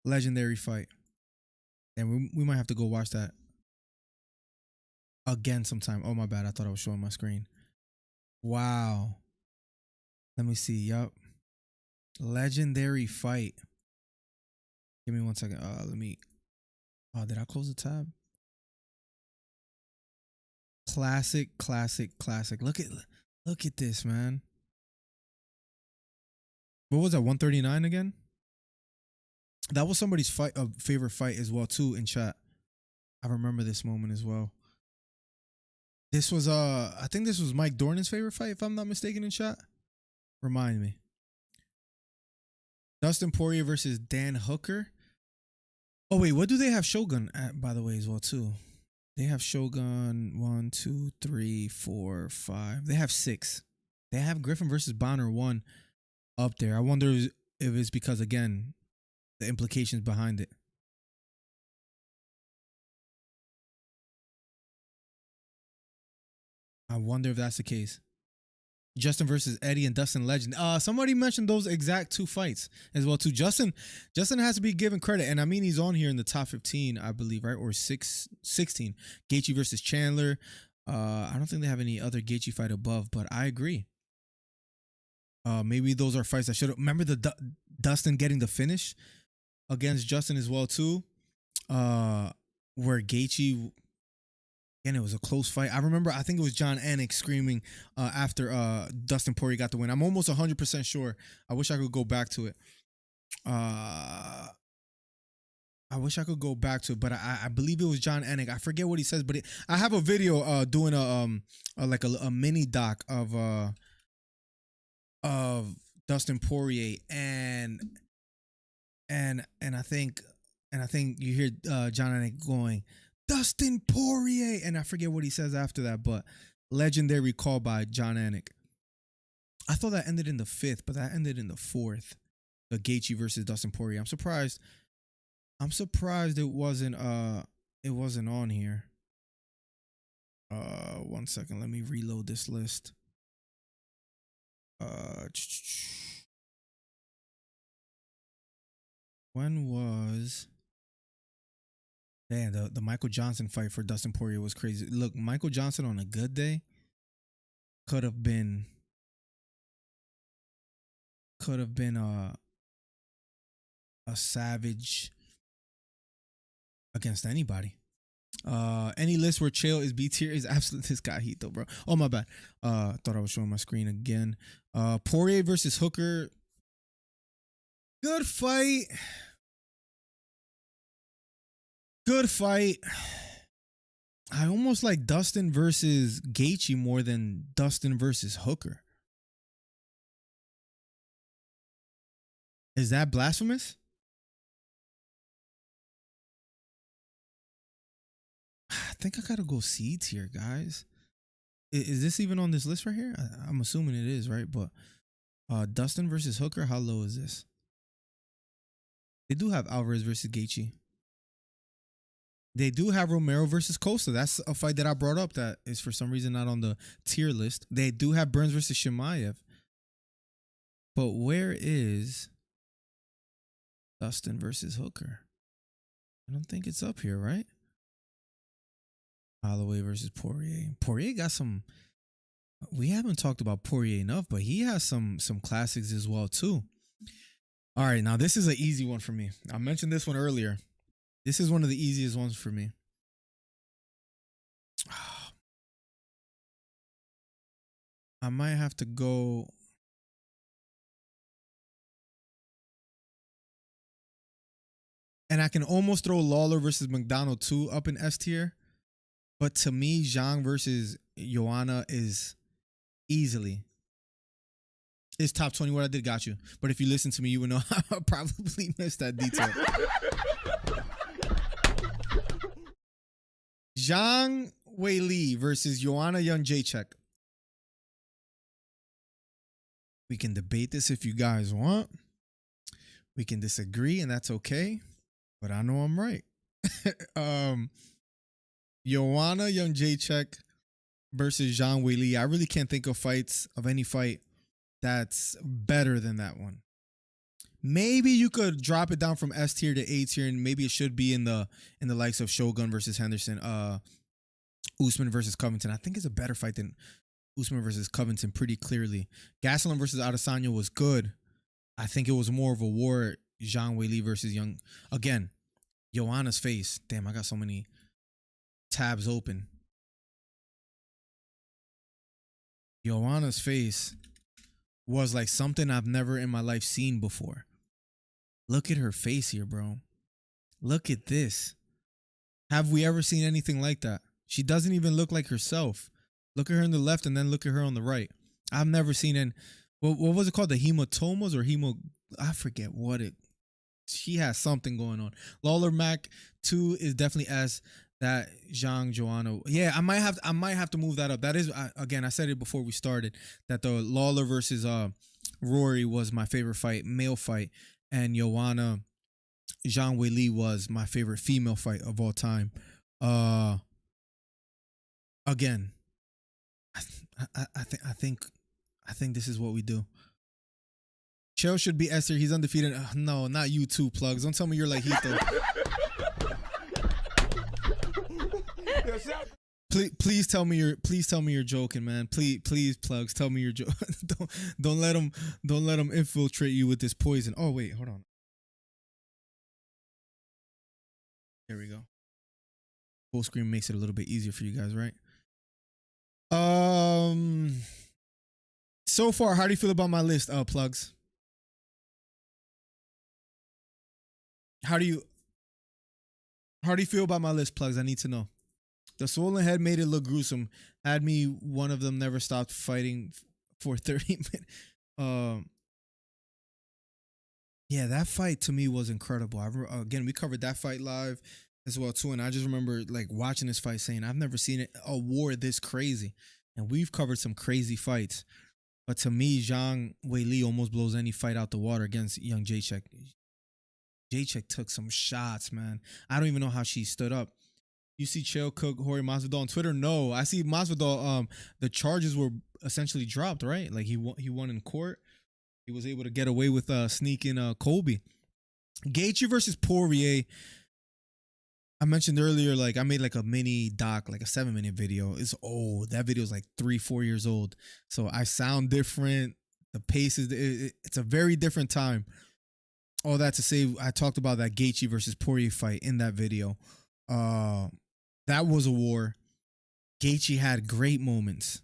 Legendary fight. And we might have to go watch that again sometime. Oh, my bad. I thought I was showing my screen. Wow. Let me see. Yup. Legendary fight. Give me 1 second. Let me. Oh, did I close the tab? Classic. Look at this, man. What was that? 139 again? That was somebody's favorite fight as well too in chat. I remember this moment as well. This was I think this was Mike Dornan's favorite fight, if I'm not mistaken, in chat. Remind me. Dustin Poirier versus Dan Hooker. Oh wait, what do they have Shogun at, by the way, as well too? They have Shogun 1, 2, 3, 4, 5. They have 6. They have Griffin versus Bonner 1 up there. I wonder if it's because, again, the implications behind it. I wonder if that's the case. Justin versus Eddie and Dustin Legend. Somebody mentioned those exact 2 fights as well too. Justin has to be given credit, and I mean he's on here in the top 15, I believe, right? Or 16. Gaethje versus Chandler. I don't think they have any other Gaethje fight above, but I agree. Maybe those are fights I should have. Remember the Dustin getting the finish against Justin as well too, where Gaethje. And it was a close fight. I remember, I think it was John Anik screaming after Dustin Poirier got the win. I'm almost 100% sure. I wish I could go back to it. I wish I could go back to it, but I believe it was John Anik. I forget what he says, but I have a video doing a mini doc of Dustin Poirier, and I think you hear John Anik going, Dustin Poirier, and I forget what he says after that, but legendary call by John Anik. I thought that ended in the 5th, but that ended in the 4th. The Gaethje versus Dustin Poirier. I'm surprised it wasn't on here. 1 second, let me reload this list. When was the Michael Johnson fight for Dustin Poirier was crazy. Look, Michael Johnson on a good day could have been a savage against anybody. Any list where Chael is B tier is absolutely this guy Heat though, bro. Oh my bad. Thought I was showing my screen again. Poirier versus Hooker. Good fight. Good fight. I almost like Dustin versus Gaethje more than Dustin versus Hooker. Is that blasphemous? I think I gotta go C tier, guys. Is this even on this list right here? I'm assuming it is, right? But Dustin versus Hooker, how low is this? They do have Alvarez versus Gaethje. They do have Romero versus Costa. That's a fight that I brought up that is for some reason not on the tier list. They do have Burns versus Chimaev. But where is Dustin versus Hooker? I don't think it's up here, right? Holloway versus Poirier. Poirier got some. We haven't talked about Poirier enough, but he has some classics as well too. All right, now this is an easy one for me. I mentioned this one earlier. This is one of the easiest ones for me. I might have to go. And I can almost throw Lawler versus McDonald too up in S tier. But to me, Zhang versus Joanna is easily. It's top 20. What I did got you. But if you listen to me, you would know I probably missed that detail. Zhang Weili versus Joanna Jędrzejczyk. We can debate this if you guys want. We can disagree, and that's okay. But I know I'm right. Joanna Jędrzejczyk versus Zhang Weili. I really can't think of any fight that's better than that one. Maybe you could drop it down from S tier to A tier, and maybe it should be in the likes of Shogun versus Henderson, Usman versus Covington. I think it's a better fight than Usman versus Covington pretty clearly. Gastelum versus Adesanya was good. I think it was more of a war. Zhang Weili versus Young. Again, Joanna's face. Damn, I got so many tabs open. Joanna's face was like something I've never in my life seen before. Look at her face here, bro. Look at this. Have we ever seen anything like that? She doesn't even look like herself. Look at her on the left and then look at her on the right. I've never seen an, what was it called? The hematomas or I forget what it, she has something going on. Lawler Mac 2 is definitely as that Zhang Joanna. Yeah, I might have to move that up. That is, again, I said it before we started, that the Lawler versus Rory was my favorite fight, male fight, and Joanna Zhang Weili was my favorite female fight of all time. Again, I think this is what we do. Chael should be Esther. He's undefeated. No, not you two, Plugs. Don't tell me you're like Hito. Please tell me you're joking, man. Please, Plugs, tell me you're joking. don't let him infiltrate you with this poison. Oh wait, hold on. There we go. Full screen makes it a little bit easier for you guys, right? So far, how do you feel about my list, Plugs? How do you feel about my list, Plugs? I need to know. The swollen head made it look gruesome. Had me one of them never stopped fighting for 30 minutes. Yeah, that fight to me was incredible. Again, we covered that fight live as well too, and I just remember like watching this fight saying, I've never seen a war this crazy. And we've covered some crazy fights. But to me, Zhang Weili almost blows any fight out the water against young Jacek. Jacek took some shots, man. I don't even know how she stood up. You see Chael Cook, Jorge Masvidal on Twitter? No, I see Masvidal. The charges were essentially dropped, right? Like he won in court. He was able to get away with sneaking Colby. Gaethje versus Poirier. I mentioned earlier, like I made like a mini doc, like a 7-minute video. It's old. That video is like 3-4 years old. So I sound different. The pace is, it's a very different time. All that to say, I talked about that Gaethje versus Poirier fight in that video. That was a war. Gaethje had great moments.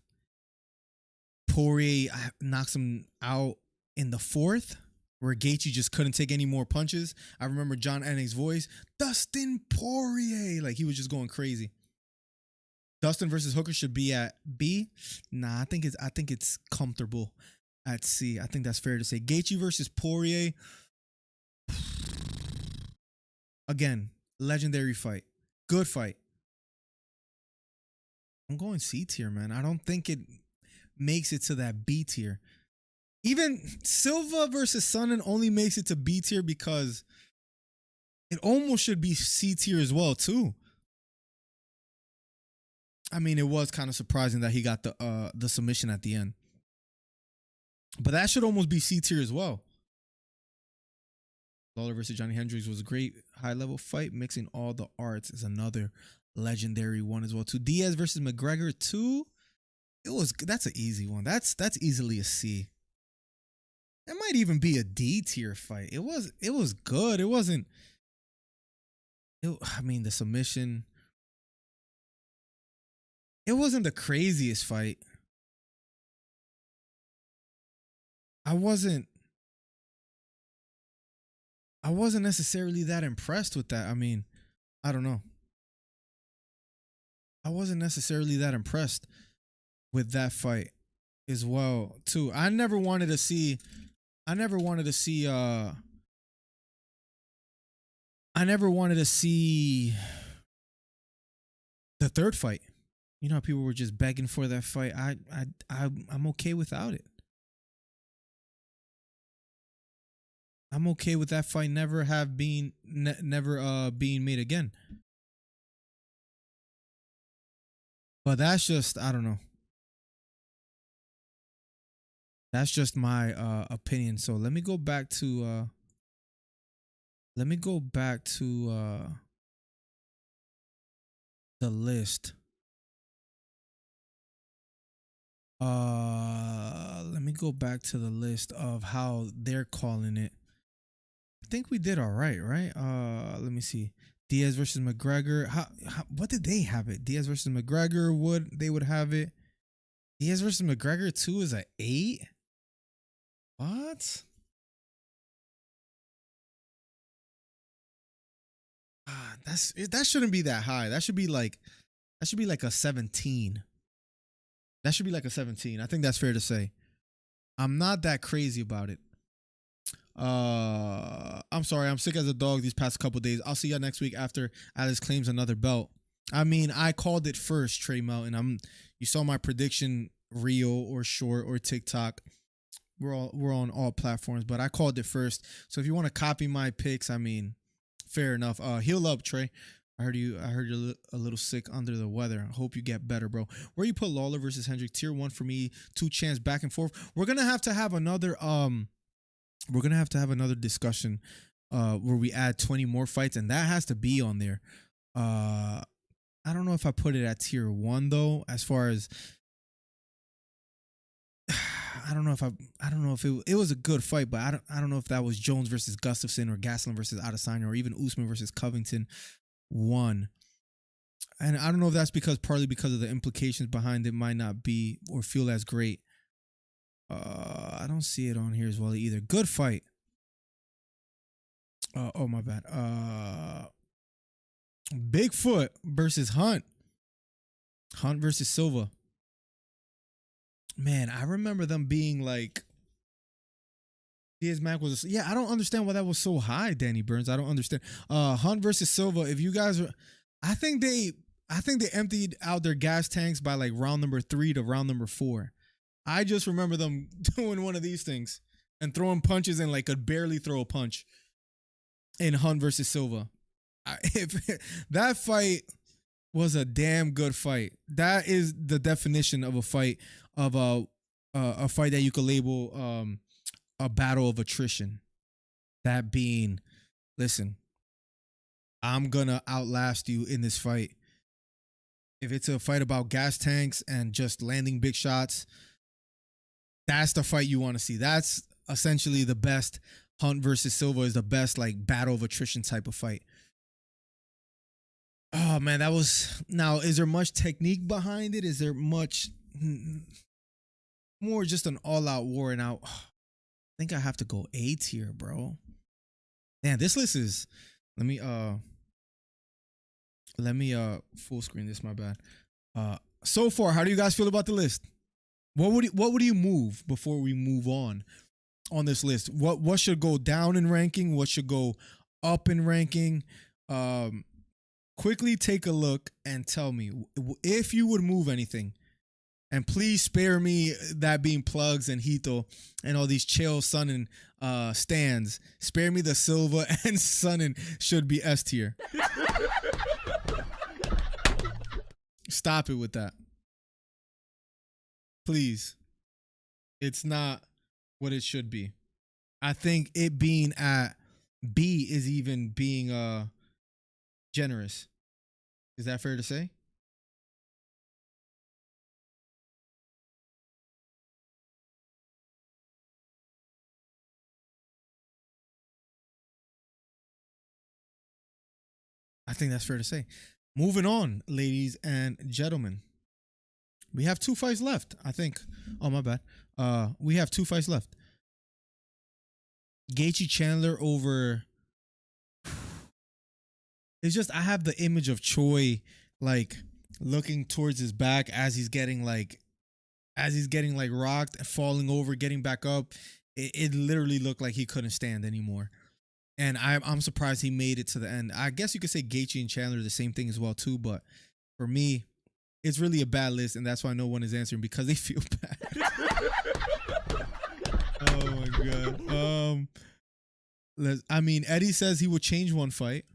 Poirier knocks him out in the 4th, where Gaethje just couldn't take any more punches. I remember John Ennick's voice, Dustin Poirier. Like he was just going crazy. Dustin versus Hooker should be at B. Nah, I think it's comfortable at C. I think that's fair to say. Gaethje versus Poirier. Again, legendary fight. Good fight. I'm going C tier, man. I don't think it makes it to that B tier. Even Silva versus Sonnen only makes it to B tier because it almost should be C tier as well, too. I mean, it was kind of surprising that he got the submission at the end. But that should almost be C tier as well. Lawler versus Johnny Hendricks was a great high-level fight. Mixing all the arts is another legendary one as well, too. Diaz versus McGregor 2. That's an easy one. That's easily a C. That might even be a D tier fight. It was good. It wasn't. I mean, the submission. It wasn't the craziest fight. I wasn't necessarily that impressed with that. I mean, I don't know. I wasn't necessarily that impressed with that fight as well, too. I never wanted to see the third fight. You know how people were just begging for that fight. I'm okay without it. I'm okay with that fight never being made again. But that's just, I don't know. That's just my opinion. So let me go back to the list. Let me go back to the list of how they're calling it. I think we did all right, right? Let me see. Diaz versus McGregor. What did they have it? Diaz versus McGregor would have it. Diaz versus McGregor 2 is a 8? What? That shouldn't be that high. That should be like a 17. That should be like a 17. I think that's fair to say. I'm not that crazy about it. I'm sorry. I'm sick as a dog these past couple days. I'll see y'all next week after Alex claims another belt. I mean, I called it first, Trey Melton. You saw my prediction reel or short or TikTok. We're on all platforms, but I called it first. So if you want to copy my picks, I mean, fair enough. Heal up, Trey. I heard you're a little sick under the weather. I hope you get better, bro. Where you put Lawler versus Hendrick? Tier 1 for me. 2 chance back and forth. We're gonna have to have another discussion where we add 20 more fights, and that has to be on there. I don't know if I put it at tier 1 though, as far as I don't know if it was a good fight, but I don't know if that was Jones versus Gustafson or Gastelum versus Adesanya or even Usman versus Covington 1. And I don't know if that's partly because of the implications behind it might not be or feel as great. I don't see it on here as well either. Good fight. Oh my bad. Bigfoot versus Hunt. Hunt versus Silva. Man, I remember them being like Diaz Mac was I don't understand why that was so high, Danny Burns. I don't understand. Hunt versus Silva. If you guys are I think they emptied out their gas tanks by like round number 3 to round number 4. I just remember them doing one of these things and throwing punches and like could barely throw a punch in Hunt versus Silva. That fight was a damn good fight. That is the definition of a fight of a fight that you could label a battle of attrition. That being, listen, I'm gonna outlast you in this fight. If it's a fight about gas tanks and just landing big shots, that's the fight you want to see. That's essentially the best. Hunt versus Silva is the best like battle of attrition type of fight. Oh man, that was. Now, is there much technique behind it? Is there much more just an all-out war? And I think I have to go A tier, bro. Man, this list is. Let me full screen this. My bad. So far, how do you guys feel about the list? What would you move before we move on this list? What should go down in ranking? What should go up in ranking? Quickly take a look and tell me if you would move anything. And please spare me that being plugs and Hito and all these Chael, Sonnen stands. Spare me the Silva and Sonnen should be S tier. Stop it with that. Please. It's not what it should be. I think it being at B is even being generous. Is that fair to say? I think that's fair to say. Moving on, ladies and gentlemen. We have 2 fights left, I think. Oh, my bad. We have 2 fights left. Gaethje Chandler over. It's just I have the image of Choi like looking towards his back as he's getting like rocked, falling over, getting back up. It literally looked like he couldn't stand anymore. And I'm surprised he made it to the end. I guess you could say Gaethje and Chandler the same thing as well too, but for me, it's really a bad list, and that's why no one is answering because they feel bad. Oh my god. I mean, Eddie says he would change one fight.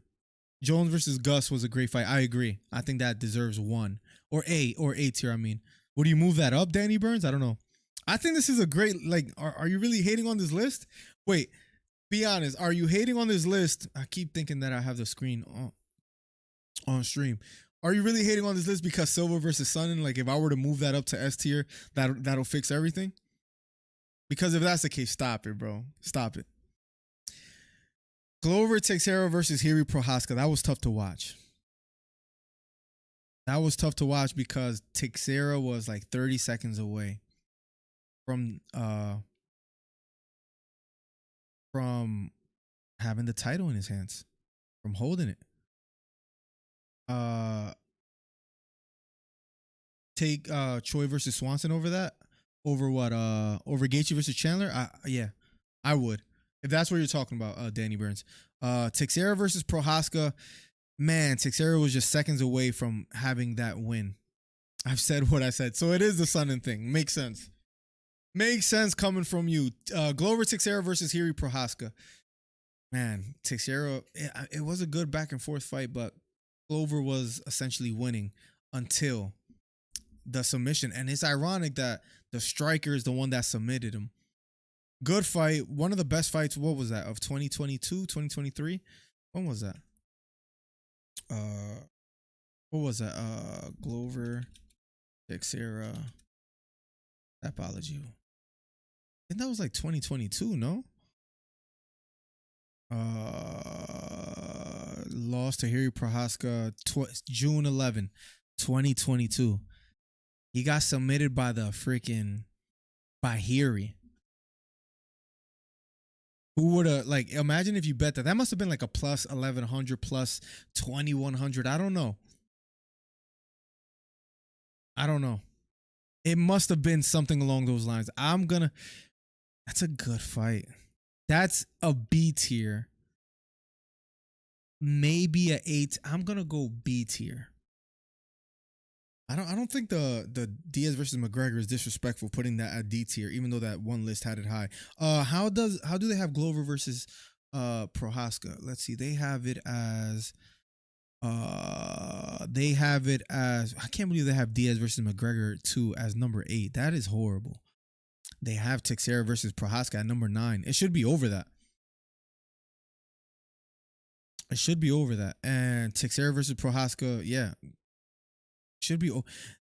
Jones versus Gus was a great fight. I agree. I think that deserves 1. or A tier. I mean, would you move that up, Danny Burns? I don't know. I think this is a great like. Are you really hating on this list? Wait, be honest. Are you hating on this list? I keep thinking that I have the screen on stream. Are you really hating on this list because Silva versus Sonnen? Like, if I were to move that up to S tier, that'll fix everything. Because if that's the case, stop it, bro. Stop it. Glover Teixeira versus Jiri Prochazka. That was tough to watch. That was tough to watch because Teixeira was like 30 seconds away from having the title in his hands, from holding it. Take Choi versus Swanson over that. Over what? Over Gaethje versus Chandler? Yeah, I would. If that's what you're talking about, Danny Burns. Teixeira versus Prochazka. Man, Teixeira was just seconds away from having that win. I've said what I said. So it is the Sonnen thing. Makes sense. Makes sense coming from you. Glover Teixeira versus Jiri Prochazka. Man, Teixeira, it was a good back and forth fight, but Glover was essentially winning until the submission. And it's ironic that the striker is the one that submitted him. Good fight. One of the best fights, what was that, of 2022, 2023? When was that? What was that? Glover, Teixeira, Apology. I think that was like 2022, no? Lost to Jiri Prochazka June 11, 2022. He got submitted by by Jiri. Who would have, like, imagine if you bet that. That must have been like a plus 1100, plus 2100. I don't know. It must have been something along those lines. That's a good fight. That's a B tier. Maybe a 8. I'm gonna go B tier. I don't think the Diaz versus McGregor is disrespectful putting that at D tier, even though that one list had it high. How do they have Glover versus Prochazka? Let's see. They have it as I can't believe they have Diaz versus McGregor 2 as number 8. That is horrible. They have Teixeira versus Prochazka at number 9. It should be over that. And Teixeira versus Prochazka, yeah.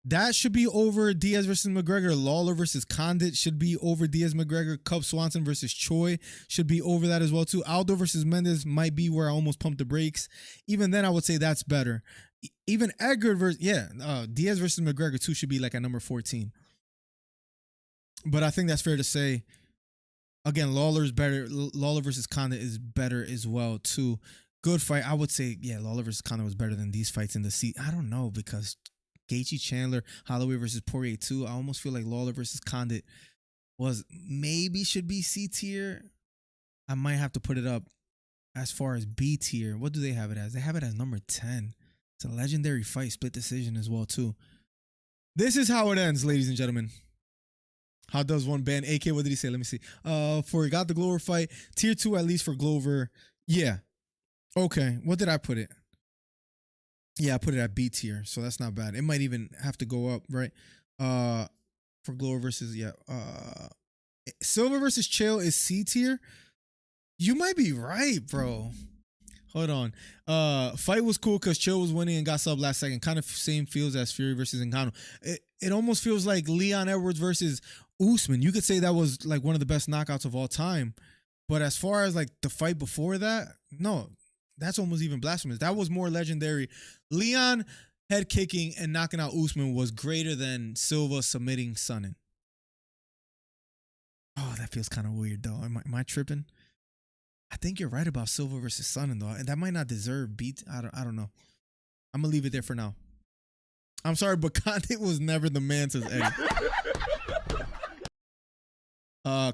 That should be over Diaz versus McGregor. Lawler versus Condit should be over Diaz McGregor. Cub Swanson versus Choi should be over that as well too. Aldo versus Mendes might be where I almost pumped the brakes. Even then, I would say that's better. Even Edgar versus Diaz versus McGregor 2 should be like at number 14. But I think that's fair to say. Again, Lawler's better. Lawler versus Condit is better as well too. Good fight. I would say, yeah, Lawler versus Condit was better than these fights in the seat. I don't know, because Gaethje, Chandler, Holloway versus Poirier 2. I almost feel like Lawler versus Condit should be C tier. I might have to put it up as far as B tier. What do they have it as? They have it as number 10. It's a legendary fight, split decision as well too. This is how it ends, ladies and gentlemen. How does one ban? AK, what did he say? Let me see. Got the Glover fight. Tier 2 at least for Glover. Yeah. Okay. What did I put it? Yeah, I put it at B tier, so that's not bad. It might even have to go up, right? For Glover versus Silva versus Chael is C tier. You might be right, bro. Hold on. Fight was cool because Chael was winning and got sub last second. Kind of same feels as Fury versus Ngannou. It almost feels like Leon Edwards versus Usman. You could say that was like one of the best knockouts of all time. But as far as like the fight before that, no. That's almost even blasphemous. That was more legendary. Leon head kicking and knocking out Usman was greater than Silva submitting Sonnen. Oh, that feels kind of weird though. Am I tripping? I think you're right about Silva versus Sonnen though. And that might not deserve beat. I don't know. I'm gonna leave it there for now. I'm sorry, but Condit was never the man, says Eddie.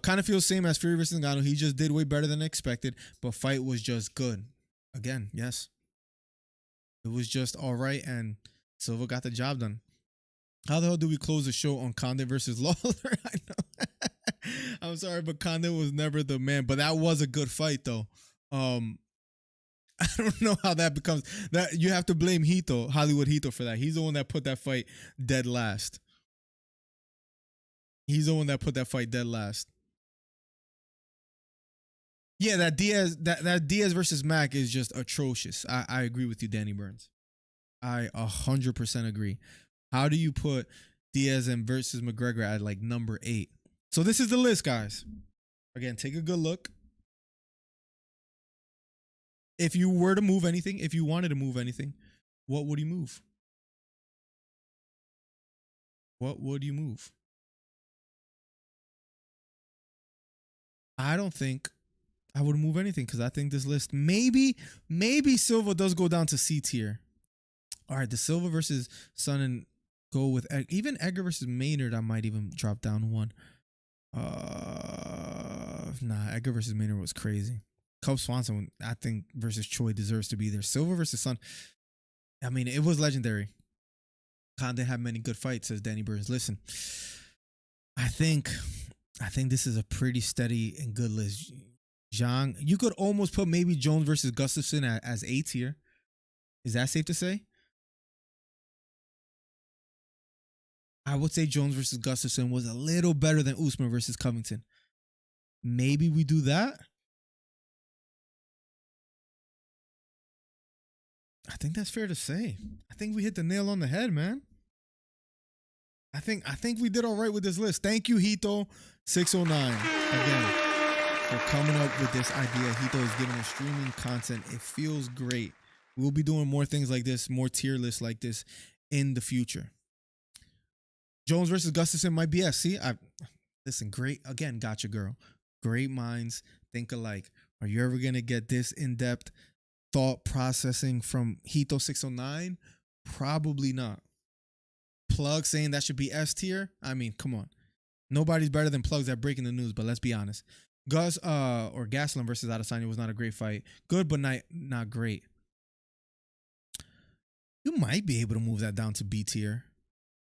Kind of feels same as Fury versus Ngannou. He just did way better than expected, but fight was just good. Again, yes. It was just all right, and Silva got the job done. How the hell do we close the show on Condit versus Lawler? I know. I'm sorry, but Condit was never the man. But that was a good fight, though. I don't know how that becomes that. You have to blame Hito, Hollywood Hito, for that. He's the one that put that fight dead last. He's the one that put that fight dead last. Yeah, that Diaz versus Mac is just atrocious. I agree with you, Danny Burns. I 100% agree. How do you put Diaz and versus McGregor at like number 8? So this is the list, guys. Again, take a good look. If you were to move anything, if you wanted to move anything, what would you move? What would you move? I don't think I would move anything because I think this list maybe Silva does go down to C tier. All right, the Silva versus Son and go with even Edgar versus Maynard. I might even drop down one. Nah, Edgar versus Maynard was crazy. Cub Swanson, I think, versus Choi deserves to be there. Silva versus Son. I mean, it was legendary. Khan didn't have many good fights, says Danny Burns. Listen, I think this is a pretty steady and good list. Zhang, you could almost put maybe Jones versus Gustafson as A tier. Is that safe to say? I would say Jones versus Gustafson was a little better than Usman versus Covington. Maybe we do that. I think that's fair to say. I think we hit the nail on the head, man. I think we did all right with this list. Thank you, Hito 609. Again, for coming up with this idea. Hito is giving us streaming content. It feels great. We'll be doing more things like this, more tier lists like this in the future. Jones versus Gustafson might be See, listen, great. Again, gotcha, girl. Great minds think alike. Are you ever gonna get this in-depth thought processing from Hito 609? Probably not. Plug saying that should be S tier. I mean, come on. Nobody's better than Plugs at breaking the news, but let's be honest. Gus or Gaslam versus Adesanya was not a great fight. Good, but not great. You might be able to move that down to B tier.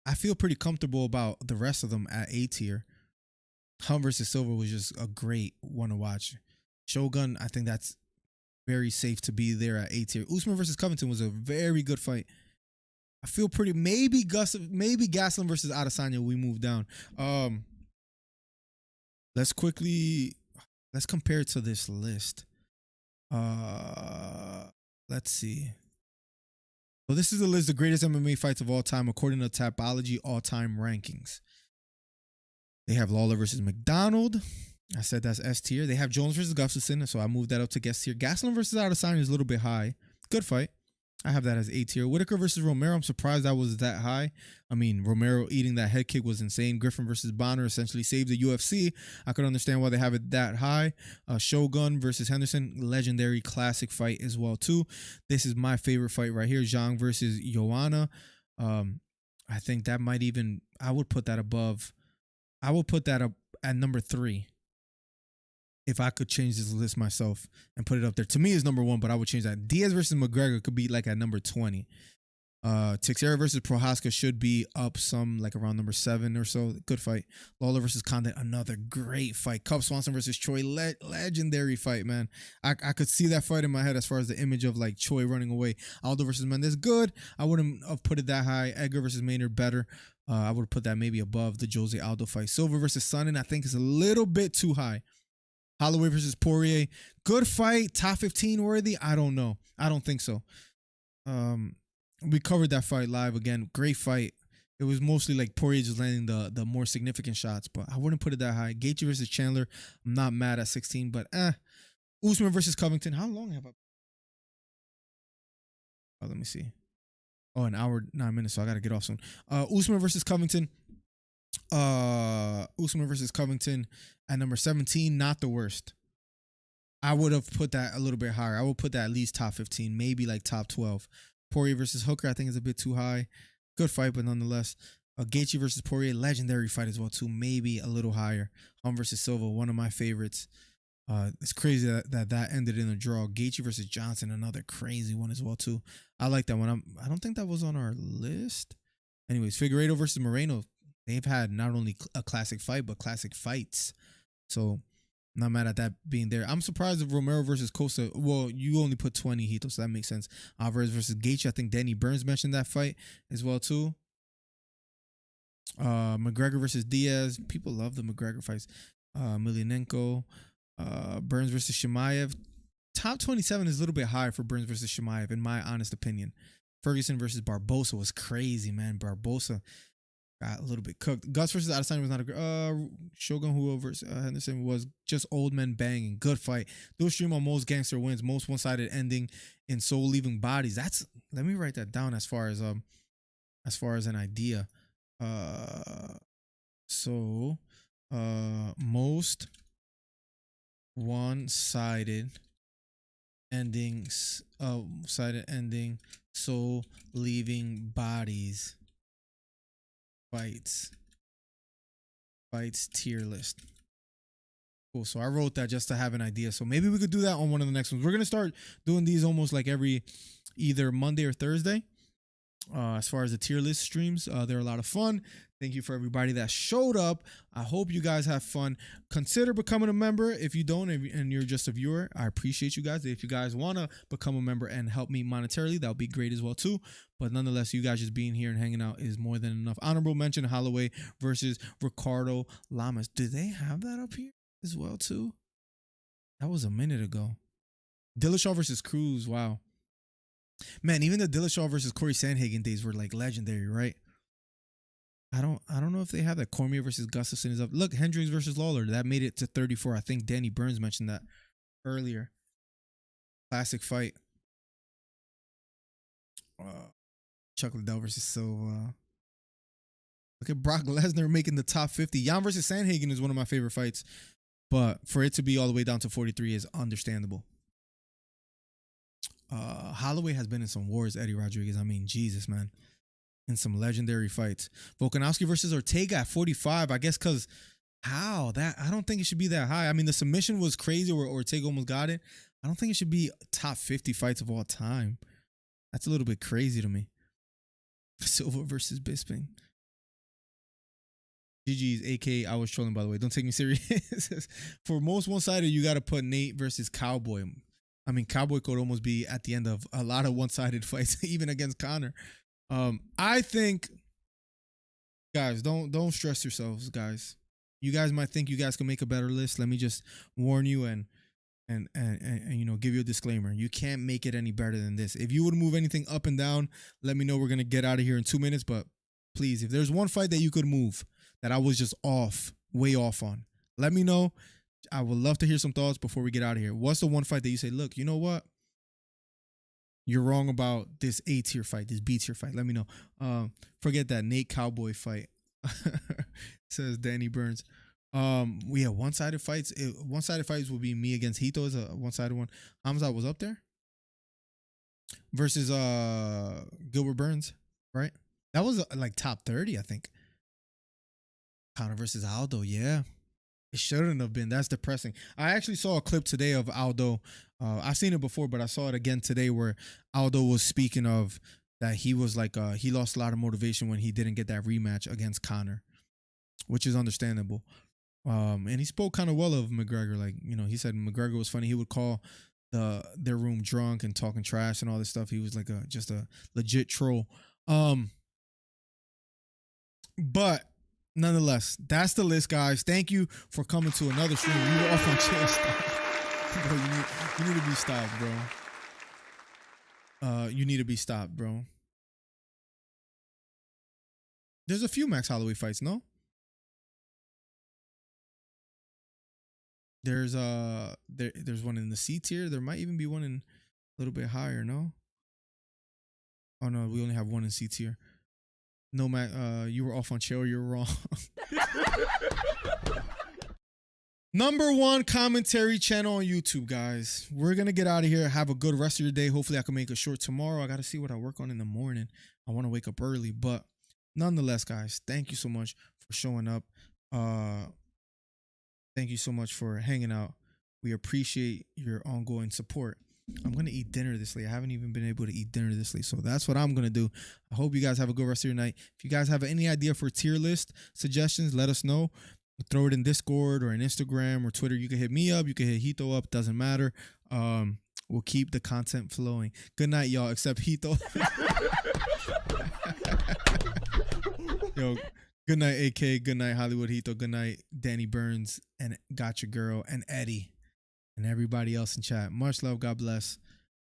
I feel pretty comfortable about the rest of them at A tier. Hunt versus Silver was just a great one to watch. Shogun, I think that's very safe to be there at A tier. Usman versus Covington was a very good fight. I feel pretty. Maybe Gaslam versus Adesanya we move down. Let's compare to this list. Let's see. So this is the list of the greatest MMA fights of all time according to Tapology all-time rankings. They have Lawler versus McDonald. I said that's S tier. They have Jones versus Gustafson, so I moved that up to guest tier. Gaslam versus Adesanya is a little bit high. Good fight. I have that as A tier. Whitaker versus Romero. I'm surprised that was that high. I mean, Romero eating that head kick was insane. Griffin versus Bonner essentially saved the UFC. I could understand why they have it that high. Shogun versus Henderson. Legendary classic fight as well, too. This is my favorite fight right here. Zhang versus Joanna. I think that might even... I would put that above... I will put that up at number 3. If I could change this list myself and put it up there. To me, is number 1, but I would change that. Diaz versus McGregor could be like at number 20. Teixeira versus Prohaska should be up some, like around number 7 or so. Good fight. Lawler versus Condit, another great fight. Cub Swanson versus Choi, legendary fight, man. I could see that fight in my head as far as the image of like Choi running away. Aldo versus Mendez, good. I wouldn't have put it that high. Edgar versus Maynard, better. I would have put that maybe above the Jose Aldo fight. Silva versus Sonnen, I think is a little bit too high. Holloway versus Poirier, good fight, top 15 worthy. I don't know. I don't think so. We covered that fight live again. Great fight. It was mostly like Poirier just landing the more significant shots, but I wouldn't put it that high. Gaethje versus Chandler, I'm not mad at 16, but Usman versus Covington. How long have I? Oh, let me see. Oh, an hour 9 minutes, so I gotta get off soon. Usman versus Covington. Usman versus Covington at number 17, not the worst. I would have put that a little bit higher. I would put that at least top 15, maybe like top 12. Poirier versus Hooker, I think is a bit too high. Good fight, but nonetheless. Gaethje versus Poirier, legendary fight as well too, maybe a little higher. Versus Silva, one of my favorites. It's crazy that ended in a draw. Gaethje versus Johnson, another crazy one as well too. I like that one. I don't think that was on our list. Anyways, Figueiredo versus Moreno. They've had not only a classic fight, but classic fights. So Not mad at that being there. I'm surprised if Romero versus Costa. Well, you only put 20 Hito, so that makes sense. Alvarez versus Gaethje. I think Danny Burns mentioned that fight as well too. McGregor versus Diaz. People love the McGregor fights. Emelianenko. Burns versus Shimaev. Top 27 is a little bit high for Burns versus Shimaev, in my honest opinion. Ferguson versus Barbosa was crazy, man. Barbosa got a little bit cooked. Gus versus Adesanya was not a good. Shogun Huo versus Henderson was just old men banging. Good fight. Dual stream on most gangster wins. Most one-sided ending in soul leaving bodies. That's, let me write that down as far as an idea. Most one-sided endings, soul leaving bodies. Fights tier list. Cool. So I wrote that just to have an idea. So maybe we could do that on one of the next ones. We're gonna start doing these almost like every either Monday or Thursday. As far as the tier list streams, they're a lot of fun. Thank you for everybody that showed up. I hope you guys have fun. Consider becoming a member. If you don't and you're just a viewer, I appreciate you guys. If you guys want to become a member and help me monetarily, that would be great as well too. But nonetheless, you guys just being here and hanging out is more than enough. Honorable mention, Holloway versus Ricardo Lamas. Do they have that up here as well too? That was a minute ago. Dillashaw versus Cruz. Wow. Man, even the Dillashaw versus Corey Sandhagen days were like legendary, right? I don't know if they have that. Cormier versus Gustafsson is up. Look, Hendricks versus Lawler. That made it to 34. I think Danny Burns mentioned that earlier. Classic fight. Chuck Liddell versus Silva. Look at Brock Lesnar making the top 50. Jan versus Sandhagen is one of my favorite fights. But for it to be all the way down to 43 is understandable. Holloway has been in some wars, Eddie Rodriguez. I mean, Jesus, man. In some legendary fights. Volkanovski versus Ortega at 45. I guess because how? I don't think it should be that high. I mean, the submission was crazy where Ortega almost got it. I don't think it should be top 50 fights of all time. That's a little bit crazy to me. Silva versus Bisping. GG's, AK, I was trolling, by the way. Don't take me serious. For most one-sided, you got to put Nate versus Cowboy. I mean, Cowboy could almost be at the end of a lot of one-sided fights, even against Conor. I think, guys, don't stress yourselves, guys. You guys might think you guys can make a better list. Let me just warn you and you know, give you a disclaimer. You can't make it any better than this. If you would move anything up and down, let me know. We're gonna get out of here in 2 minutes. But please, if there's one fight that you could move that I was just way off on, let me know. I would love to hear some thoughts before we get out of here. What's the one fight that you say, look, you know what? You're wrong about this A tier fight, this B tier fight. Let me know. Forget that Nate Cowboy fight. Says Danny Burns. Yeah, one-sided fights. One-sided fights will be me against Hito is a one-sided one. Hamza was up there. Versus Gilbert Burns, right? That was like top 30, I think. Conor versus Aldo, yeah. It shouldn't have been. That's depressing. I actually saw a clip today of Aldo. I've seen it before, but I saw it again today where Aldo was speaking of that he was like, he lost a lot of motivation when he didn't get that rematch against Conor, which is understandable. And he spoke kind of well of McGregor. Like, you know, he said McGregor was funny. He would call their room drunk and talking trash and all this stuff. He was like just a legit troll. But nonetheless, that's the list, guys. Thank you for coming to another stream. You were off on chair stuff. Bro, you need to be stopped, bro. You need to be stopped, bro. There's a few Max Holloway fights, no? There's one in the C tier. There might even be one in a little bit higher, no? Oh no, we only have one in C tier. No, Matt, you were off on chair. You're wrong. #1 commentary channel on YouTube, guys. We're gonna get out of here. Have a good rest of your day. Hopefully, I can make a short tomorrow. I gotta see what I work on in the morning. I want to wake up early, but nonetheless, guys, thank you so much for showing up. Thank you so much for hanging out. We appreciate your ongoing support. I'm going to eat dinner this late. I haven't even been able to eat dinner this late. So that's what I'm going to do. I hope you guys have a good rest of your night. If you guys have any idea for tier list suggestions, let us know. throw it in Discord or in Instagram or Twitter. You can hit me up. You can hit Hito up. Doesn't matter. We'll keep the content flowing. Good night, y'all. Except Hito. Yo, good night, AK. Good night, Hollywood Hito. Good night, Danny Burns and Gotcha Girl and Eddie and everybody else in chat. Much love. God bless.